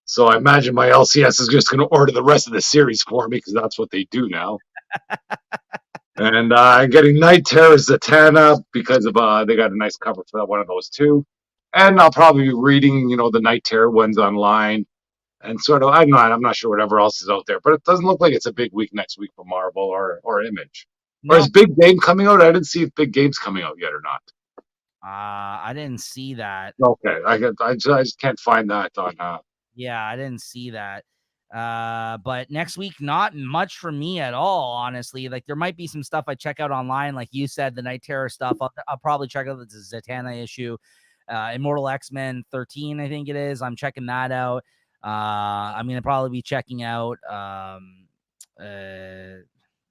So I imagine my LCS is just going to order the rest of the series for me because that's what they do now. And I'm getting Night Terror Zatanna because of they got a nice cover for that one of those too. And I'll probably be reading, the Night Terror ones online and sort of. I'm not sure whatever else is out there, but it doesn't look like it's a big week next week for Marvel or Image. Or No, is Big Game coming out? I didn't see if Big Game's coming out yet or not. I didn't see that. Okay, I just can't find that on. Yeah, I didn't see that. But next week, not much for me at all, honestly. Like there might be some stuff I check out online, like you said, the Night Terror stuff. I'll probably check out the Zatanna issue, Immortal X-Men 13, I think it is. I'm checking that out. I'm gonna probably be checking out.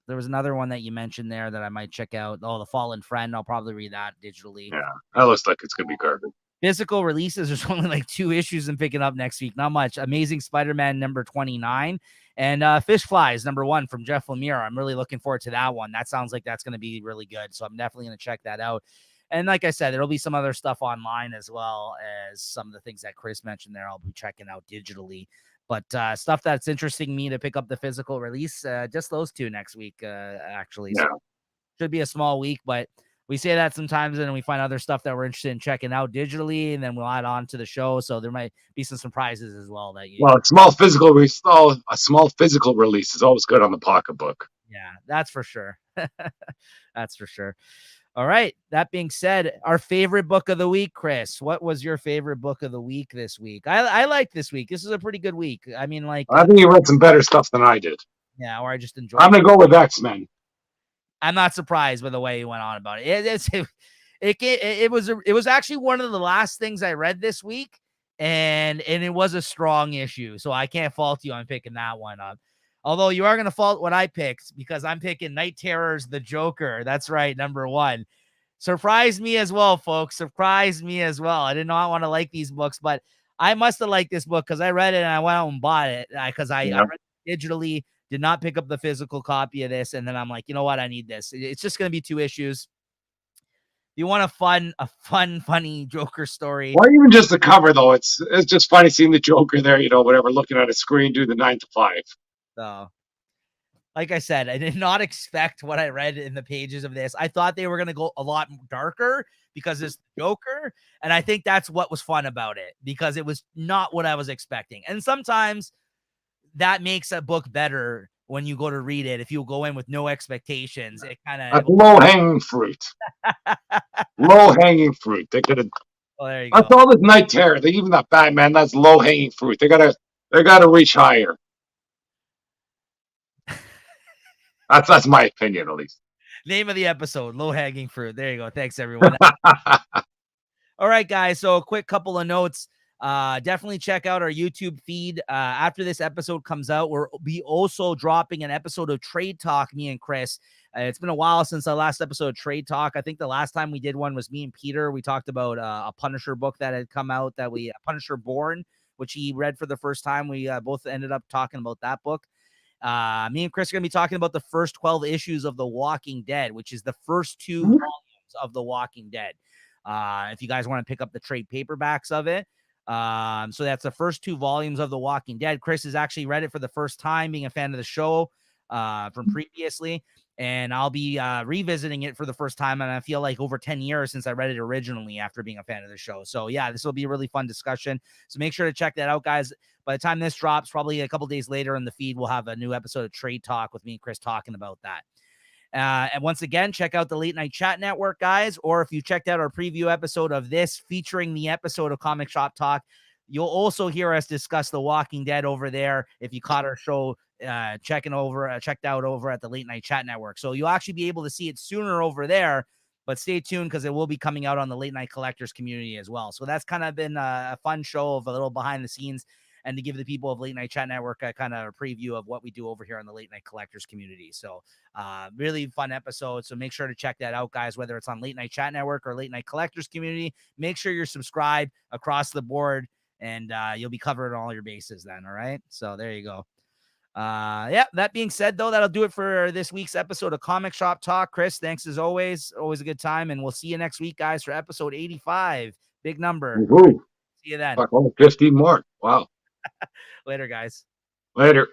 There was another one that you mentioned there that I might check out. Oh, The Fallen Friend. I'll probably read that digitally. Yeah, that looks like it's gonna be garbage. Physical releases, there's only like 2 issues I'm picking up next week. Not much. Amazing Spider-Man number 29 and Fish Flies number 1 from Jeff Lemire. I'm really looking forward to that one. That sounds like that's going to be really good. So I'm definitely going to check that out. And like I said, there'll be some other stuff online as well as some of the things that Chris mentioned there. I'll be checking out digitally. But stuff that's interesting me to pick up the physical release, just those 2 next week, actually. Yeah. So should be a small week, but we say that sometimes and we find other stuff that we're interested in checking out digitally, and then we'll add on to the show. So there might be some surprises as well. Well, a small physical release is always good on the pocketbook. Yeah, that's for sure. That's for sure. All right. That being said, our favorite book of the week, Chris. What was your favorite book of the week this week? I liked this week. This is a pretty good week. I mean, like I think you read some better stuff than I did. Yeah, or I just enjoyed. I'm gonna go with X-Men. I'm not surprised by the way he went on about it. It was actually one of the last things I read this week, and it was a strong issue. So I can't fault you on picking that one up. Although you are going to fault what I picked because I'm picking Night Terror's The Joker. That's right, number 1. Surprised me as well, folks. Surprised me as well. I did not want to like these books, but I must have liked this book because I read it and I went out and bought it because I read it digitally. Did not pick up the physical copy of this. And then I'm like, you know what? I need this. It's just going to be 2 issues. If you want a funny Joker story. Or even just the cover, though. It's just funny seeing the Joker there, whatever, looking at a screen, do the 9 to 5. So, like I said, I did not expect what I read in the pages of this. I thought they were going to go a lot darker because it's the Joker. And I think that's what was fun about it because it was not what I was expecting. And sometimes that makes a book better when you go to read it. If you go in with no expectations, it kind of low-hanging fruit. Low-hanging fruit. They could have. Well, there you go. That's all this Night Terror. Even that Batman, that's low-hanging fruit. They gotta reach higher. That's my opinion, at least. Name of the episode: low-hanging fruit. There you go. Thanks, everyone. All right, guys. So a quick couple of notes. Definitely check out our YouTube feed. After this episode comes out, we'll be also dropping an episode of Trade Talk, me and Chris. It's been a while since our last episode of Trade Talk. I think the last time we did one was me and Peter. We talked about a Punisher book that had come out Punisher Born, which he read for the first time. We both ended up talking about that book. Me and Chris are going to be talking about the first 12 issues of The Walking Dead, which is the first 2 volumes of The Walking Dead. If you guys want to pick up the trade paperbacks of it. So that's the first 2 volumes of The Walking Dead. Chris has actually read it for the first time, being a fan of the show from previously, and I'll be revisiting it for the first time. And I feel like over 10 years since I read it originally after being a fan of the show. So yeah, this will be a really fun discussion. So make sure to check that out, guys. By the time this drops, probably a couple days later in the feed, we'll have a new episode of Trade Talk with me and Chris talking about that. And once again, check out the Late Night Chat Network, guys. Or if you checked out our preview episode of this featuring the episode of Comic Shop Talk, you'll also hear us discuss The Walking Dead over there. If you caught our show, checked out over at the Late Night Chat Network. So you'll actually be able to see it sooner over there, but stay tuned because it will be coming out on the Late Night Collectors community as well. So that's kind of been a fun show of a little behind the scenes and to give the people of Late Night Chat Network a kind of a preview of what we do over here in the Late Night Collectors community. So really fun episode. So make sure to check that out, guys, whether it's on Late Night Chat Network or Late Night Collectors community. Make sure you're subscribed across the board, and you'll be covered on all your bases then. All right. So there you go. Yeah, that being said, though, that'll do it for this week's episode of Comic Shop Talk. Chris, thanks as always. Always a good time. And we'll see you next week, guys, for episode 85. Big number. Woo-hoo. See you then. 15 more. Wow. Later, guys. Later.